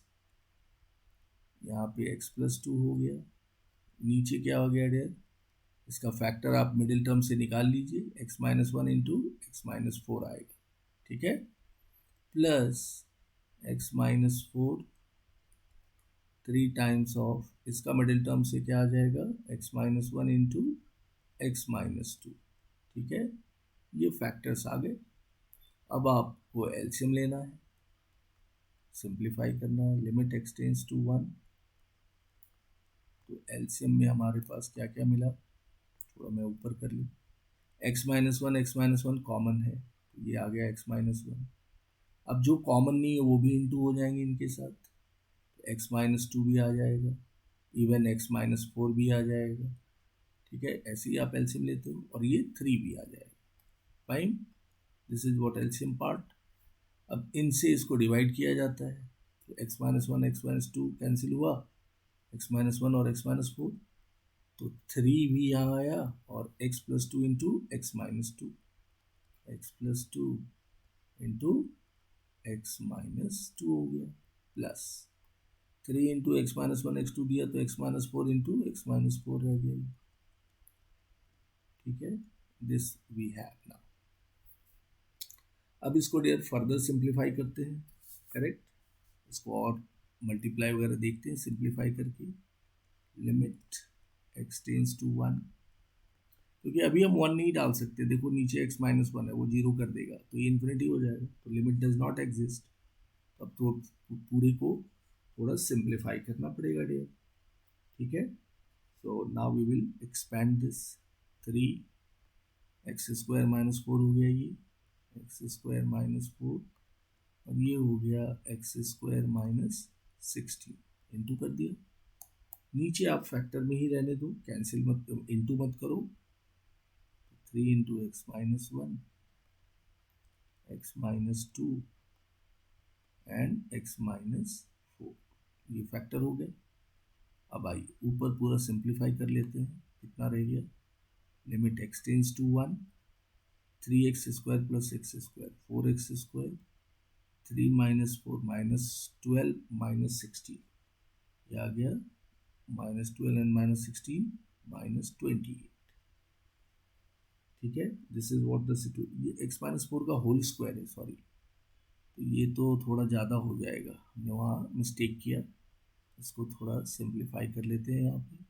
यहाँ पे x प्लस 2 हो गया, नीचे क्या हो गया डेयर, इसका फैक्टर आप मिडिल टर्म से निकाल लीजिए, x minus 1 into x minus 4 आएगा। ठीक है, plus x minus 4 3 times of, इसका मिडिल टर्म से क्या आ जाएगा, x minus 1 into x minus 2। ठीक है, ये फैक्टर्स आ गए। अब आपको एलसीएम लेना है, सिंप्लीफाई करना है, लिमिट x टेंड्स टू 1, तो एलसीएम में हमारे पास क्या क्या मिला, थोड़ा मैं ऊपर कर लूँ, x माइनस वन कॉमन है, तो ये आ गया x माइनस 1। अब जो कॉमन नहीं है वो भी इंटू हो जाएंगे इनके साथ, तो x माइनस 2 भी आ जाएगा, इवन x माइनस 4 भी आ जाएगा। ठीक है, ऐसे ही आप एलसीएम लेते हो, और ये 3 भी आ जाएगा। Fine, this is what LCM part. अब इनसे इसको डिवाइड किया जाता है, तो x minus 1 X minus 2 cancel हुआ, x माइनस 1 और x माइनस 4, तो 3 भी यहाँ आया, और x plus 2 into x minus 2, x plus 2 into x minus 2 हो गया, plus 3 into x minus 1 x2 दिया, तो x minus 4 into x minus 4 रह गया। ठीक है, दिस वी हैव नाउ। अब इसको डियर फर्दर सिंप्लीफाई करते हैं, करेक्ट, इसको और मल्टीप्लाई वगैरह देखते हैं सिंप्लीफाई करके। लिमिट x टेंड्स टू 1, क्योंकि अभी हम 1 नहीं डाल सकते, देखो नीचे x माइनस 1 है, वो 0 कर देगा, तो ये इन्फिनिटी हो जाएगा, तो लिमिट डज नॉट एग्जिस्ट। अब तो पूरी को थोड़ा सिंप्लीफाई करना पड़ेगा डियर। ठीक है, so now we will expand this, 3 X square minus 4 हो गया, ये एक्स स्क्वायर माइनस 4, और ये हो गया एक्स स्क्वायर माइनस 16, इंटू कर दिया, नीचे आप फैक्टर में ही रहने दो, कैंसिल मत, इंटू मत करो, 3 into x minus 1 X minus 2 and x minus 4, ये फैक्टर हो गए। अब आइए ऊपर पूरा सिंप्लीफाई कर लेते हैं, कितना रह गया, limit x tends to 1, 3x square plus X square 4x square, 3 minus 4 minus 12 minus 16, ये आ गया माइनस 12 एंड माइनस 16 माइनस 28। ठीक है, this is what the situation, ये x माइनस 4 का होल स्क्वायर है, सॉरी, तो ये तो थोड़ा ज़्यादा हो जाएगा, हमने वहाँ मिस्टेक किया, इसको थोड़ा सिंप्लीफाई कर लेते हैं यहाँ पे।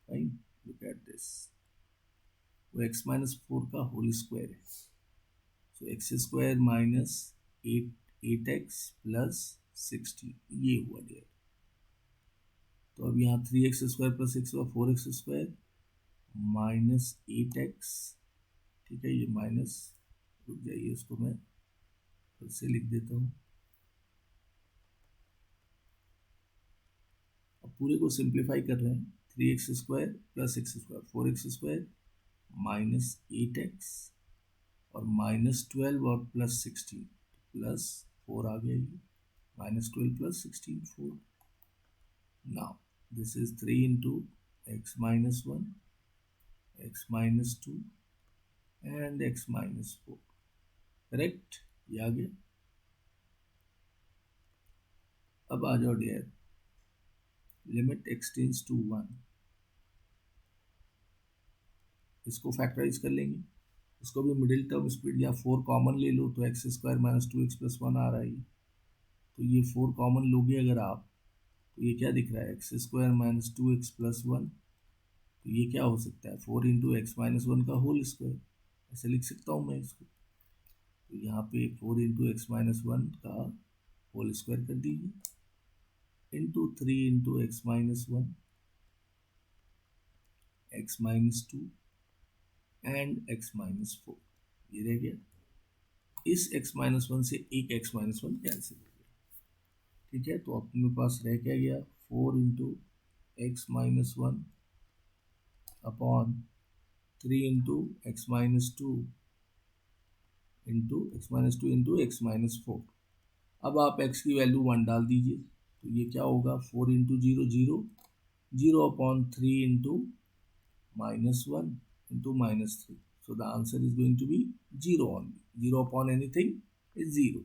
फाइन, लुक एट दिस, वो x माइनस 4 का होल स्क्वायर है, so x square minus 8x plus 16, ये हुआ डियर। तो अब यहाँ 3x स्क्वायर प्लस एक्स हुआ 4x स्क्वायर माइनस 8x। ठीक है, ये माइनस, रुक जाइए, इसको मैं फिर से लिख देता हूँ। अब पूरे को सिंप्लीफाई कर रहे हैं, 3x square plus X square 4x square minus 8x और माइनस 12 और प्लस 16, प्लस 4 आ गया, ये minus 12 plus 16 4। Now this is 3 into x minus 1 X minus 2 and x minus 4, correct, ये आ गया। अब आ जाओ dear, limit x tends to 1, इसको फैक्टराइज कर लेंगे, उसको भी मिडिल टर्म स्प्लिट या 4 कॉमन ले लो तो x square minus 2x plus 1 आ रहा है। तो ये 4 कॉमन लोगे अगर आप, तो ये क्या दिख रहा है, x square minus 2x plus 1। तो ये क्या हो सकता है, 4 इंटू एक्स माइनस 1 का होल स्क्वायर, ऐसे लिख सकता हूँ मैं इसको। तो यहाँ पे 4 इंटू एक्स माइनस 1 का होल स्क्वायर कर दीजिए into 3 into x minus 1 X minus 2 and x minus 4, ये रह गया। इस x माइनस 1 से एक x माइनस 1 कैंसिल हो गया। ठीक है, तो अपने पास रह क्या गया, 4 into x minus 1 upon 3 into x minus 2 into x minus 2 into x minus 4। अब आप x की वैल्यू 1 डाल दीजिए, तो ये क्या होगा, 4 into 0 0, 0 upon 3 into minus 1 into minus 3. So the answer is going to be 0 only. 0 upon anything is 0.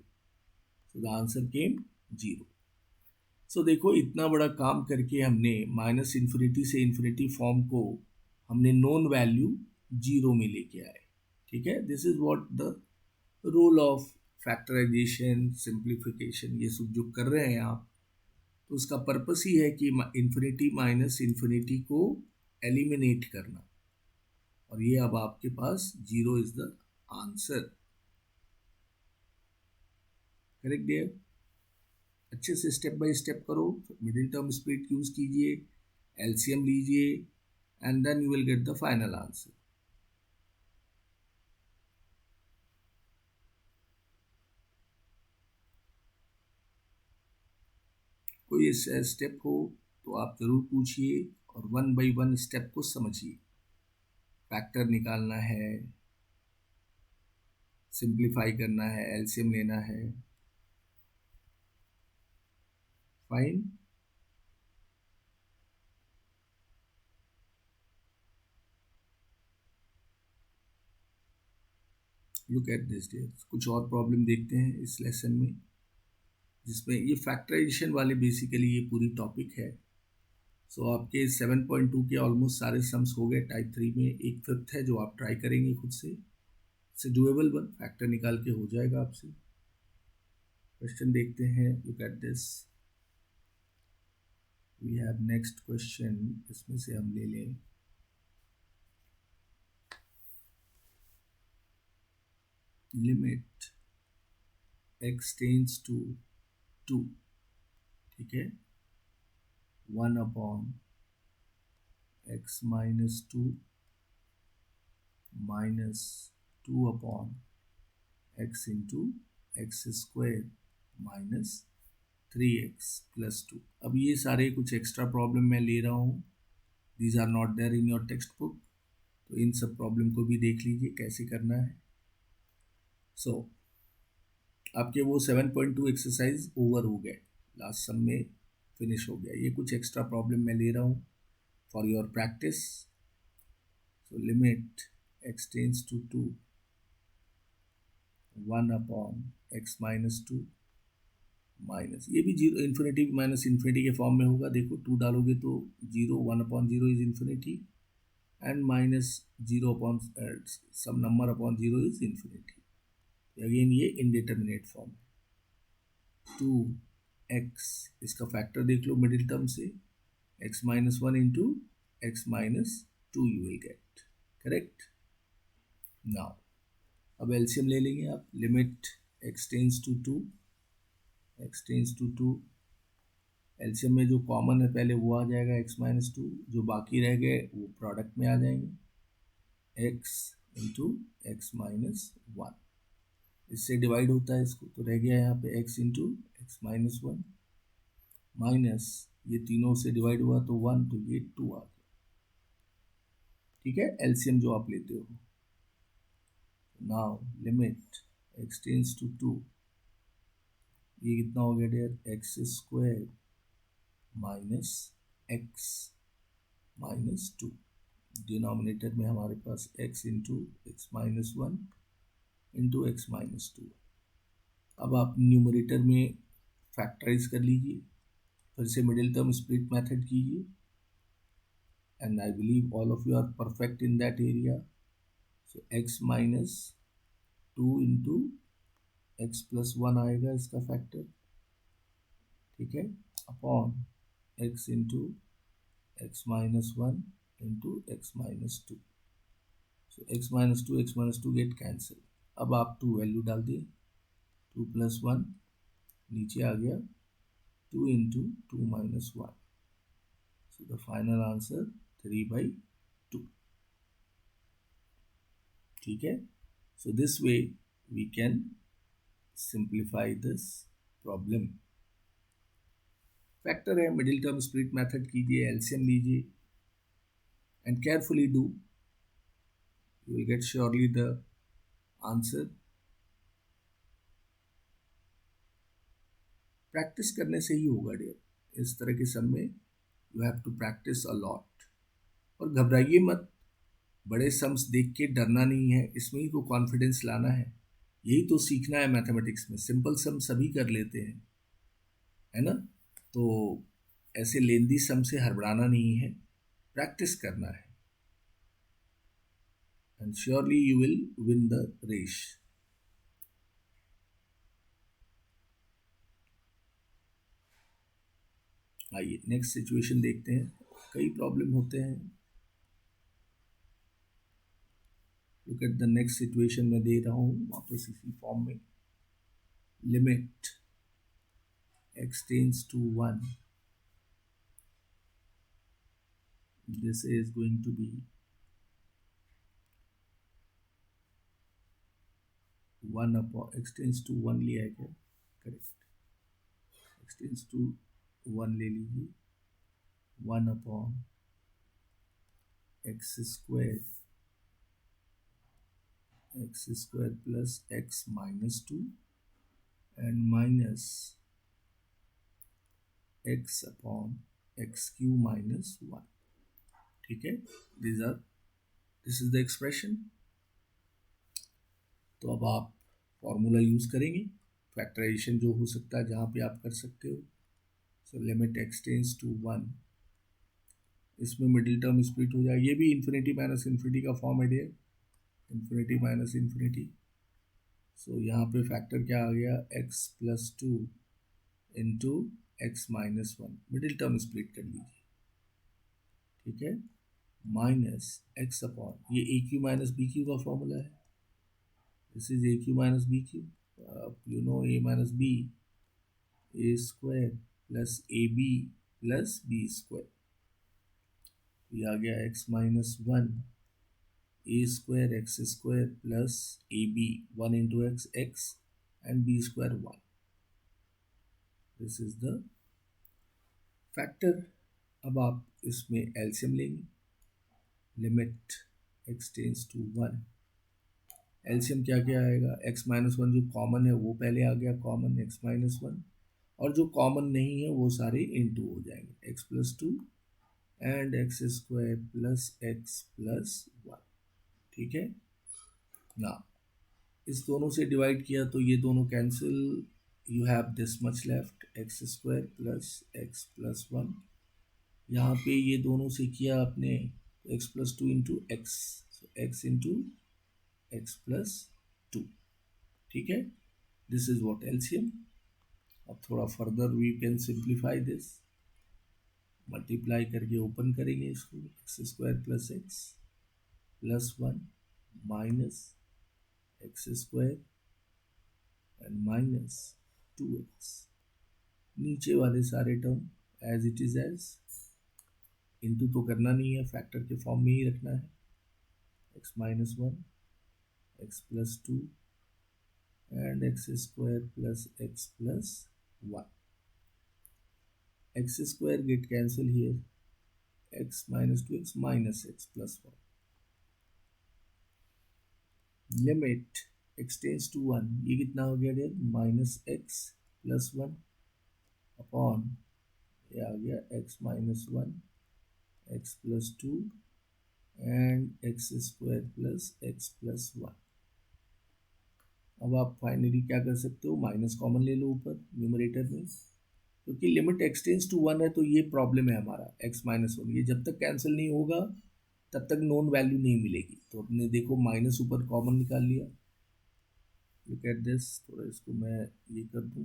So the answer came 0. So देखो इतना बड़ा काम करके हमने माइनस इन्फिनिटी से इन्फिनिटी फॉर्म को हमने नॉन वैल्यू 0 में लेके आए। ठीक है, this is what the role of factorisation, simplification, ये सब जो कर रहे हैं आप, तो उसका पर्पस ही है कि इन्फिनिटी माइनस इन्फिनिटी को एलिमिनेट करना। और ये अब आपके पास 0 is the answer. Correct dear, अच्छे से स्टेप बाय स्टेप करो, मिडिल टर्म स्प्लिट यूज कीजिए, एलसीएम लीजिए, and then you will get the final answer. कोई स्टेप हो तो आप जरूर पूछिए और वन बाय वन स्टेप को समझिए। फैक्टर निकालना है, सिंप्लीफाई करना है, एलसीएम लेना है। Fine, look at this dear, कुछ और प्रॉब्लम देखते हैं इस लेसन में, जिसमें ये फैक्टराइजेशन वाले बेसिकली ये पूरी टॉपिक है। सो आपके 7.2 के ऑलमोस्ट सारे सम्स हो गए टाइप 3 में। एक फिफ्थ है जो आप ट्राई करेंगे खुद से, इट्स डुएबल वन, फैक्टर निकाल के हो जाएगा आपसे। क्वेश्चन देखते हैं, look at this, we have next question, इसमें से हम ले लें लिमिट x टेंड्स टू 2, ठीक है, 1 upon x minus 2 minus 2 upon x into x square minus 3x plus 2। अब ये सारे कुछ एक्स्ट्रा प्रॉब्लम मैं ले रहा हूँ, these are not there in your textbook, तो इन सब प्रॉब्लम को भी देख लीजिए कैसे करना है। सो आपके वो 7.2 एक्सरसाइज ओवर हो गए, लास्ट सम में फिनिश हो गया। ये कुछ एक्स्ट्रा प्रॉब्लम मैं ले रहा हूँ for your practice. So limit x tends to 2, 1 upon x minus 2 minus, ये भी जीरो इन्फिनिटी माइनस इन्फिनिटी के फॉर्म में होगा। देखो 2 डालोगे तो 0, 1 अपॉन 0 is infinity, and minus 0 upon some number upon 0 is infinity. Again ये इनडिटर्मिनेट फॉर्म है। 2x, इसका फैक्टर देख लो मिडिल टर्म से, x minus 1 into x minus 2 you will get, correct. Now अब एलसीएम ले लेंगे आप, limit x tends to 2, x tends to 2, LCM में जो कॉमन है पहले वो आ जाएगा x माइनस 2, जो बाकी रह गए वो प्रोडक्ट में आ जाएंगे, x इंटू एक्स माइनस 1, इससे डिवाइड होता है इसको, तो रह गया यहाँ पे x into x minus 1 minus, ये तीनों से डिवाइड हुआ तो 1, तो ये 2 आ गया। ठीक है, एलसीएम जो आप लेते हो। Now limit x tends to 2, ये कितना हो गया dear, X square minus x minus 2, denominator में हमारे पास x into x minus 1 into x minus 2। अब आप न्यूमरेटर में फैक्टराइज कर लीजिए, फिर से मिडिल टर्म स्प्लिट मेथड कीजिए, and I believe all of you are perfect in that area. So X minus two into x plus one आएगा इसका फैक्टर, ठीक है, upon X into x minus one into x minus two. So X minus two get cancel. अब आप to value डाल दिए, two plus one नीचे आ गया, two into two minus one. So the final answer 3/2, ठीक है। So this way we can simplify this problem. Factor है, मिडिल टर्म स्प्लिट मेथड कीजिए, एलसीएम लीजिए, and carefully do, you will get surely the answer। Practice करने से ही होगा dear, इस तरह के सम में you have to practice a lot. और घबराइए मत, बड़े सम्स देख के डरना नहीं है, इसमें ही तो कॉन्फिडेंस लाना है, यही तो सीखना है मैथमेटिक्स में। सिंपल सम सभी कर लेते हैं, है ना, तो ऐसे लेंदी सम से हड़बड़ाना नहीं है, प्रैक्टिस करना है, and surely you will win the race. आइए नेक्स्ट सिचुएशन देखते हैं, कई प्रॉब्लम होते हैं। Look at the next situation में दे रहा हूँ वापस इसी फॉर्म में। Limit x tends to 1, this is going to be 1 upon x tends to 1 लिया है क्या, करेक्ट, x टेंड्स टू 1 ले लीजिए, 1 upon X square plus x minus to and minus x upon x cube minus 1, ठीक है। This is the expression. तो अब आप फॉर्मूला यूज करेंगे, फैक्टराइजेशन जो हो सकता है जहाँ पे आप कर सकते हो। So limit x tends to 1, इसमें मिडिल टर्म स्प्लिट हो जाए, ये भी इन्फिनिटी माइनस इन्फिनिटी का फॉर्म है dear, infinity minus infinity. So यहाँ पे फैक्टर क्या आ गया, x plus two into x minus one, middle term split कर लीजिए, ठीक है, माइनस एक्स अपॉन ये a cube minus B cube का फॉर्मूला है, this is a cube minus B cube, you no A minus b, a square plus A B plus B square, ये आ गया x minus one, a square x square plus A b, one into x x and b square 1, this is the factor. अब आप इसमें LCM लेंगे, limit x tends to 1, LCM क्या क्या आएगा, एक्स माइनस वन जो कॉमन है वो पहले आ गया कॉमन, एक्स माइनस वन, और जो कॉमन नहीं है वो सारे इनटू हो जाएंगे, x plus two and x square plus x plus 1, ठीक है ना। इस दोनों से डिवाइड किया तो ये दोनों cancel, you have this much left, x square plus x plus 1, यहाँ पे ये दोनों से किया आपने x plus two into x, x into x plus two, ठीक है, दिस इज व्हाट एलसीएम। अब थोड़ा further we can simplify this, multiply करके ओपन करेंगे इसको, x square plus x plus 1 minus x square and minus 2x, नीचे वाले सारे term as it is as, into तो करना नहीं है, फैक्टर के फॉर्म में ही रखना है, x minus one x plus two and x square plus x plus 1, x square get cancel here, x minus two x minus x plus 1, limit x tends to 1, ये कितना हो गया dear, minus x plus 1 upon ये आ गया x minus one x plus two and x square plus x plus 1। अब आप finally क्या कर सकते हो, माइनस कॉमन ले लो ऊपर न्यूमरेटर में, क्योंकि लिमिट एक्स टेंड्स टू 1 है तो ये प्रॉब्लम है हमारा, एक्स माइनस वन, ये जब तक कैंसिल नहीं होगा तब तक नोन वैल्यू नहीं मिलेगी। तो अपने देखो माइनस ऊपर कॉमन निकाल लिया। लुक एट दिस, थोड़ा इसको मैं ये कर दूं।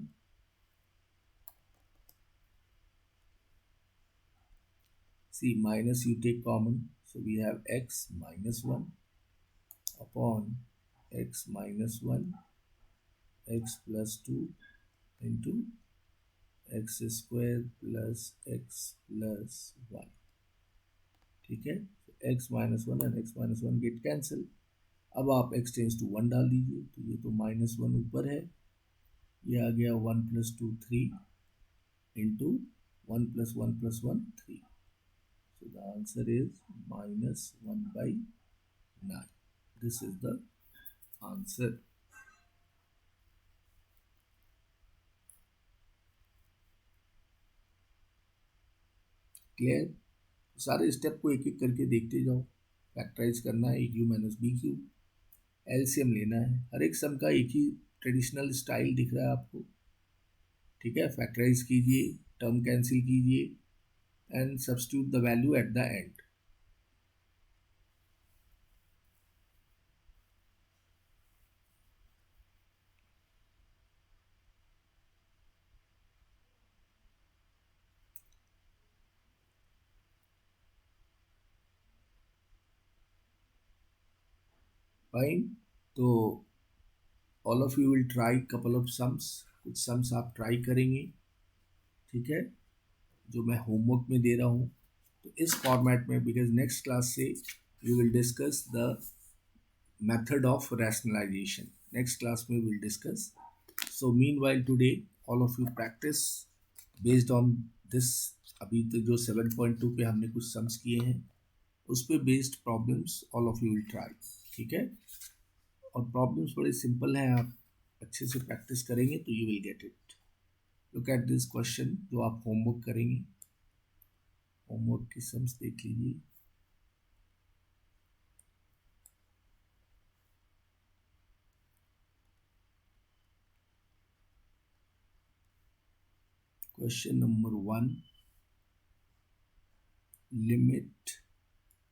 See minus you take common, so we have x minus 1 upon x minus 1 x plus 2 into x square plus x plus 1। ठीक है, x minus 1 and x minus 1 gate cancel. अब आप x टेंस टू 1 डाल दीजिए, तो ये तो -1 ऊपर है, ये आ गया 1 + 2 3 into 1 + 1 + 1 3। So the answer is -1/9। This is the answer. Clear? सारे स्टेप को एक एक करके देखते जाओ। फैक्टराइज करना है, AQ - BQ, एलसीएम लेना है। हर एक सम का एक ही ट्रेडिशनल स्टाइल दिख रहा है आपको। ठीक है, फैक्टराइज कीजिए, टर्म कैंसिल कीजिए and substitute the value at the end. Fine, तो all of you will try couple of sums, कुछ सम्स आप ट्राई करेंगे। ठीक है, जो मैं होमवर्क में दे रहा हूँ, तो इस फॉर्मेट में, बिकॉज नेक्स्ट क्लास से we will discuss the method of rationalization. Next class we will discuss. So meanwhile today all of you practice based on this। अभी तक जो 7.2 पे हमने कुछ सम्स किए हैं उस पे based problems all of you will try. ठीक है, और प्रॉब्लम्स बड़े सिंपल हैं, आप अच्छे से प्रैक्टिस करेंगे तो you will get it. Look at this question जो आप होमवर्क करेंगे, होमवर्क की सम्स देख लीजिए। Question number 1, limit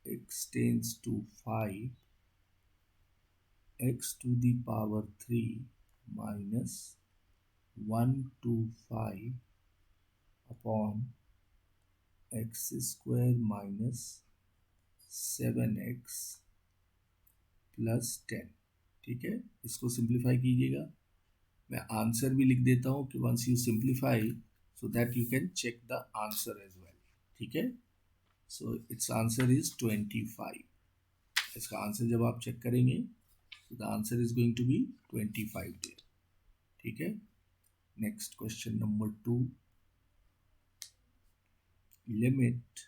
x tends to 5 x to the power 3 minus 1 to 5 upon x square minus 7x plus 10। ठीक है, इसको सिंप्लीफाई कीजिएगा। मैं आंसर भी लिख देता हूँ कि once you simplify so that you can check the answer as well. ठीक है, सो इट्स आंसर इज 25। इसका आंसर जब आप चेक करेंगे तो the answer is going to be 25 there. ठीक है, next question number 2, limit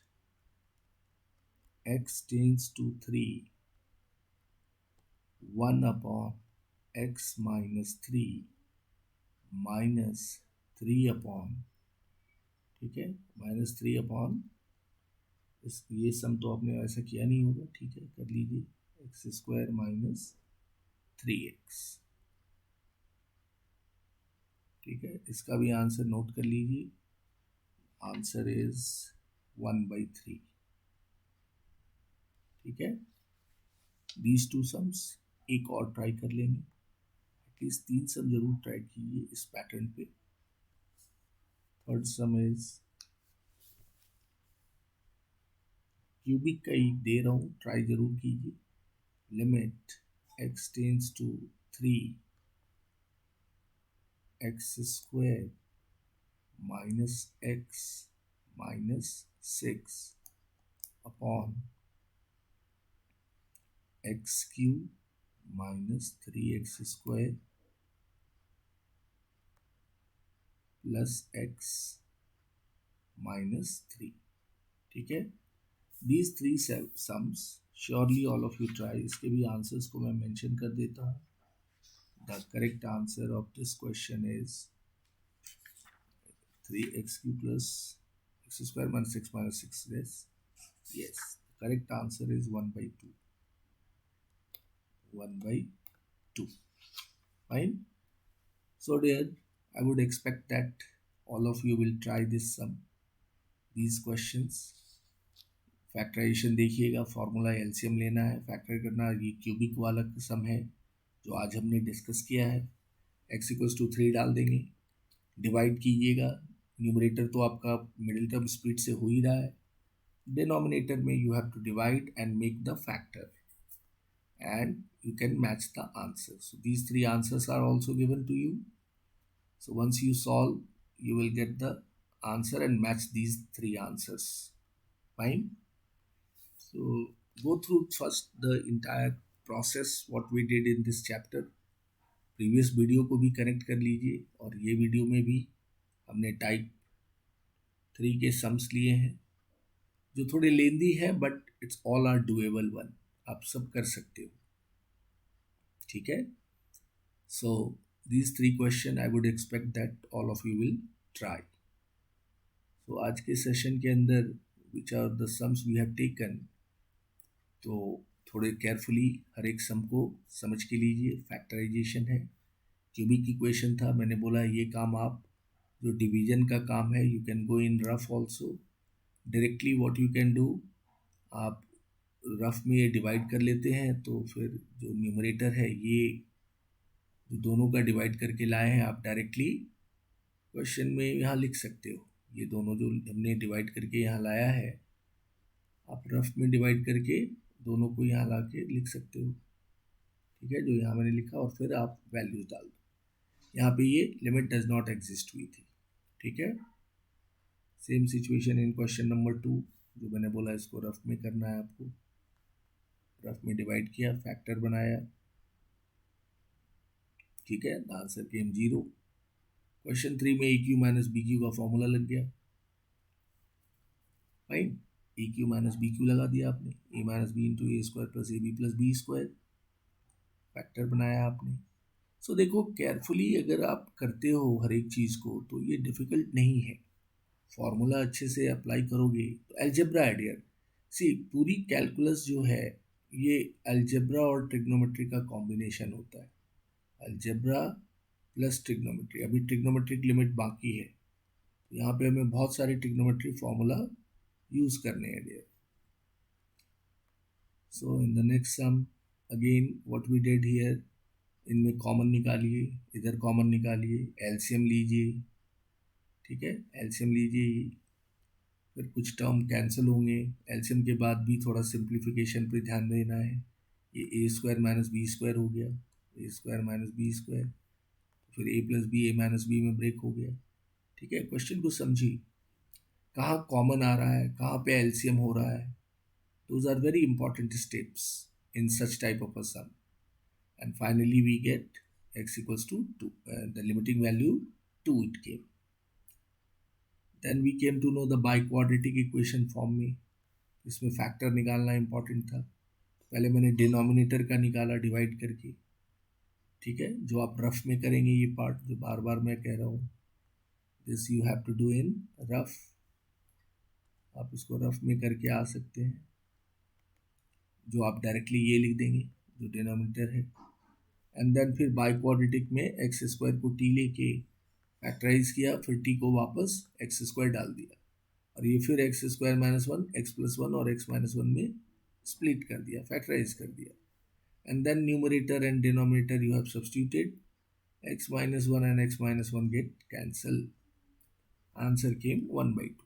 x tends to 3 1 upon x minus 3 minus 3 upon, ठीक है, -3 अपॉन इस, ये सम तो आपने ऐसा किया नहीं होगा। ठीक है, कर लीजिए, एक्स स्क्वायर माइनस 3x। ठीक है, इसका भी आंसर नोट कर लीजिए। Answer is 1/3। ठीक है, दीज टू सम्स एक और ट्राई कर लेंगे, एटलीस्ट 3 सम जरूर ट्राई कीजिए इस पैटर्न पे। थर्ड सम इज क्यूबिक का ही दे रहा हूँ, ट्राई जरूर कीजिए। Limit x tends to 3 x square minus x minus 6 upon x cube minus 3x square plus x minus 3। ठीक है, these three sums surely all of you try। इसके भी answers को मैं मेंशन कर देता हूँ। The correct answer of this question is 3x cube plus x square minus 6 minus 6। yes, correct answer is 1/2। 1/2। Fine. So dear, I would expect that all of you will try this sum, these questions, factorization देखिएगा, formula LCM लेना है, factor करना, ये cubic वाला सम है जो आज हमने डिस्कस किया है। x इक्वल्स टू 3 डाल देंगे, डिवाइड कीजिएगा, न्यूमरेटर तो आपका मिडिल टर्म स्प्लिट से हो ही रहा है, डिनोमिनेटर में you have to divide and make the factor and you can match the answer. So these three answers are also given to you. So once you solve, you will get the answer and match these three answers. Fine. So go through first the entire process what we did in this chapter. Previous video को भी connect कर लीजिए और ये video में भी हमने type 3 के सम्स लिए हैं जो थोड़े लेंदी है but it's all are doable one, आप सब कर सकते हो, ठीक है। So these three questions I would expect that all of you will try. So आज के सेशन के अंदर which are the sums we have taken, तो थोड़े केयरफुली हर एक सम को समझ के लीजिए। फैक्टराइजेशन है, क्यूबिक इक्वेशन था, मैंने बोला ये काम आप जो डिवीजन का काम है you can go in rough also. Directly what you can do, आप रफ में ये डिवाइड कर लेते हैं तो फिर जो न्यूमरेटर है ये जो दोनों का डिवाइड करके लाए हैं आप डायरेक्टली क्वेश्चन में यहाँ लिख सकते हो। ये दोनों जो हमने डिवाइड करके यहाँ लाया है आप रफ में डिवाइड करके दोनों को यहाँ ला के लिख सकते हो, ठीक है, जो यहाँ मैंने लिखा, और फिर आप वैल्यूज डाल दो। यहाँ पे ये लिमिट डज नॉट एग्जिस्ट हुई थी, ठीक है। Same situation in question number 2, जो मैंने बोला इसको रफ में करना है आपको। रफ में डिवाइड किया, फैक्टर बनाया, ठीक है, आंसर केम 0। क्वेश्चन 3 में EQ माइनस BQ का फॉर्मूला लग गया, फाइन। EQ माइनस BQ लगा दिया आपने, A minus B into A square plus AB plus B square, factor बनाया आपने। सो देखो केयरफुली अगर आप करते हो हर एक चीज़ को तो ये डिफ़िकल्ट नहीं है, फॉर्मूला अच्छे से अप्लाई करोगे तो अलजेब्रा है डियर। सी पूरी कैलकुलस जो है ये अलजेब्रा और ट्रिग्नोमेट्री का कॉम्बिनेशन होता है, अलजेब्रा प्लस ट्रिग्नोमेट्री। अभी ट्रिग्नोमेट्रिक लिमिट बाकी है, यहाँ पे हमें बहुत सारे ट्रिग्नोमेट्री फॉर्मूला यूज़ करने हैं dear. So in the next sum again what we did here, इनमें कॉमन निकालिए, इधर कॉमन निकालिए, एलसीएम लीजिए, ठीक है, एलसीएम लीजिए, फिर कुछ टर्म कैंसिल होंगे। एलसीएम के बाद भी थोड़ा सिंप्लीफिकेशन पे ध्यान देना है। ये ए स्क्वायर माइनस बी स्क्वायर हो गया, a square minus B square, फिर ए plus B, A minus B में ब्रेक हो गया, ठीक है। क्वेश्चन को समझिए, कहाँ कॉमन आ रहा है, कहाँ पे एलसीएम हो रहा है, those are very important steps in such type of a sum. And finally we get x equals to 2, the limiting value 2 it came. Then we came to know the biquadratic equation form में, इसमें factor निकालना important था। पहले मैंने denominator का निकाला divide करके, ठीक है, जो आप रफ में करेंगे ये पार्ट जो बार बार मैं कह रहा हूँ, this you have to do in rough, आप इसको रफ में करके आ सकते हैं, जो आप डायरेक्टली ये लिख देंगे जो डिनोमिनेटर है। एंड देन फिर बाइक्वाड्रेटिक में एक्स स्क्वायर को टी लेके फैक्टराइज किया, फिर टी को वापस एक्स स्क्वायर डाल दिया, और ये फिर x square minus 1, x plus 1 और एक्स माइनस 1 में स्प्लिट कर दिया, फैक्टराइज कर दिया। And then numerator and denominator you have substituted, x minus 1 and x minus 1 get cancel, answer came 1/2।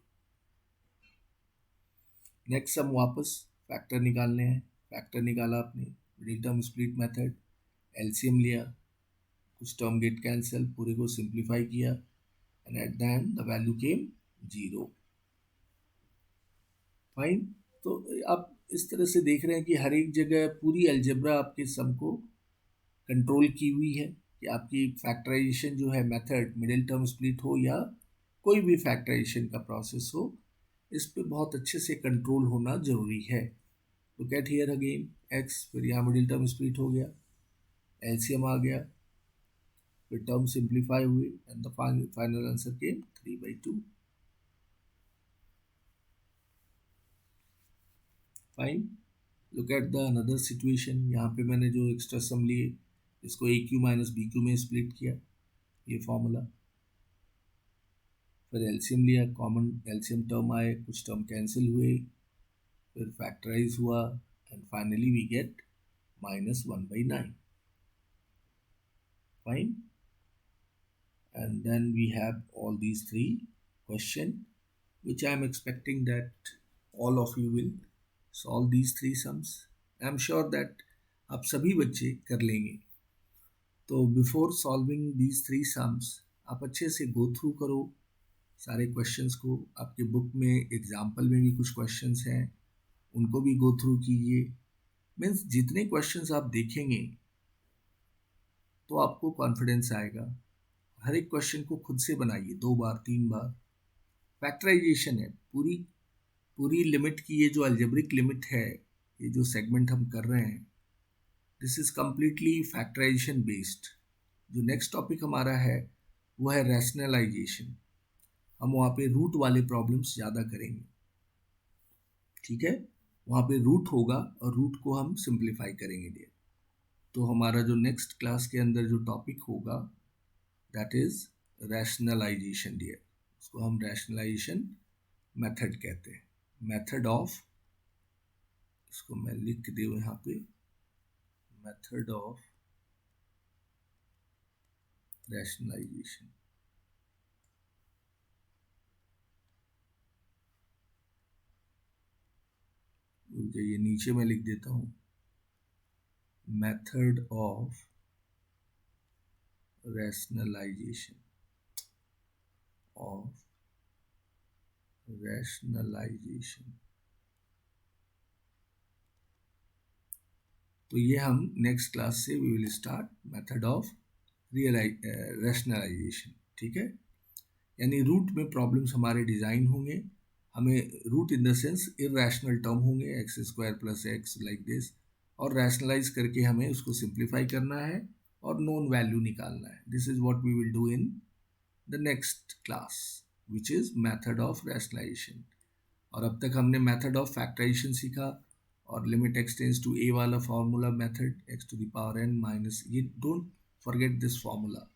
Next sum वापस फैक्टर निकालने हैं, फैक्टर निकाला आपने, middle term split method, LCM लिया, कुछ टर्म गेट कैंसिल, पूरे को सिंप्लीफाई किया, and at the end the value came 0, fine. तो आप इस तरह से देख रहे हैं कि हर एक जगह पूरी अलजेब्रा आपके सम को कंट्रोल की हुई है, कि आपकी फैक्टराइजेशन जो है मेथड, मिडिल टर्म स्प्लिट हो या कोई भी फैक्टराइजेशन का प्रोसेस हो, इस पे बहुत अच्छे से कंट्रोल होना ज़रूरी है। तो कैट हियर अगेन एक्स, फिर यहाँ मिडिल टर्म स्प्लिट हो गया, एलसीएम आ गया, फिर टर्म सिंप्लीफाई हुए, and the final answer came 3/2, fine. Look at the another situation, यहाँ पे मैंने जो एक्स्ट्रा सम लिए इसको ए क्यू माइनस बी क्यू में स्प्लिट किया, ये फॉर्मूला, फिर एलसीएम लिया, कॉमन एलसीएम टर्म आए, कुछ टर्म कैंसिल हुए, फिर फैक्टराइज हुआ and finally we get -1/9. Fine. And then we have all these three question, which I am expecting that all of you will solve these three sums. I am sure that आप सभी बच्चे कर लेंगे. तो before solving these three sums आप अच्छे से go through करो सारे क्वेश्चंस को. आपके बुक में एग्जाम्पल में भी कुछ क्वेश्चंस हैं, उनको भी गो थ्रू कीजिए. मीन्स जितने क्वेश्चंस आप देखेंगे तो आपको कॉन्फिडेंस आएगा. हर एक क्वेश्चन को खुद से बनाइए 2 बार 3 बार. फैक्टराइजेशन है पूरी पूरी लिमिट की. ये जो अल्जेब्रिक लिमिट है, ये जो सेगमेंट हम कर रहे हैं, this is completely factorization based. जो नेक्स्ट टॉपिक हमारा है वो है रैशनलाइजेशन. हम वहाँ पे रूट वाले प्रॉब्लम्स ज़्यादा करेंगे. ठीक है, वहाँ पे रूट होगा और रूट को हम सिंप्लीफाई करेंगे डियर. तो हमारा जो नेक्स्ट क्लास के अंदर जो टॉपिक होगा दैट इज रैशनलाइजेशन डियर. उसको हम रैशनलाइजेशन मेथड कहते हैं. मेथड ऑफ, इसको मैं लिख दूँ यहाँ पे, मेथड ऑफ रैशनलाइजेशन. ये नीचे मैं लिख देता हूँ, method of rationalization of rationalization. तो ये हम नेक्स्ट क्लास से we will start method of rationalization. ठीक है, यानी रूट में प्रॉब्लम्स हमारे डिज़ाइन होंगे. हमें root in the sense irrational term होंगे, x² + x लाइक दिस, और रैशनलाइज करके हमें उसको सिंप्लीफाई करना है और नोन वैल्यू निकालना है. This is what we will do in the next class which is method of rationalization. और अब तक हमने मेथड ऑफ फैक्टराइजेशन सीखा और लिमिट एक्सटेंड्स टू ए वाला फार्मूला मेथड, x⁻n-, ये don't forget this formula,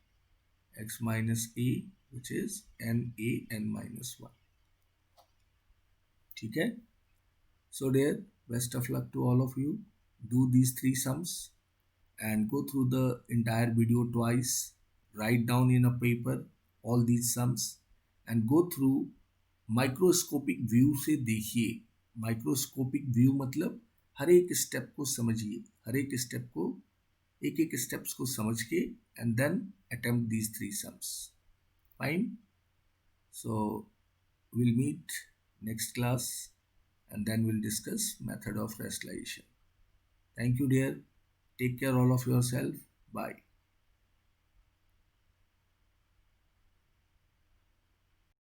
x minus a which is n(a)(n-1). ठीक है. So dear, best of luck to all of you. Do these three sums and go through the entire video twice. Write down in a paper all these sums and go through microscopic view से देखिए. Microscopic view मतलब हर एक step को समझिए, हर एक step को, एक एक स्टेप्स को समझ के and then attempt these three sums. Fine. So we'll meet next class and then we'll discuss method of rationalization. Thank you dear. Take care all of yourself. Bye.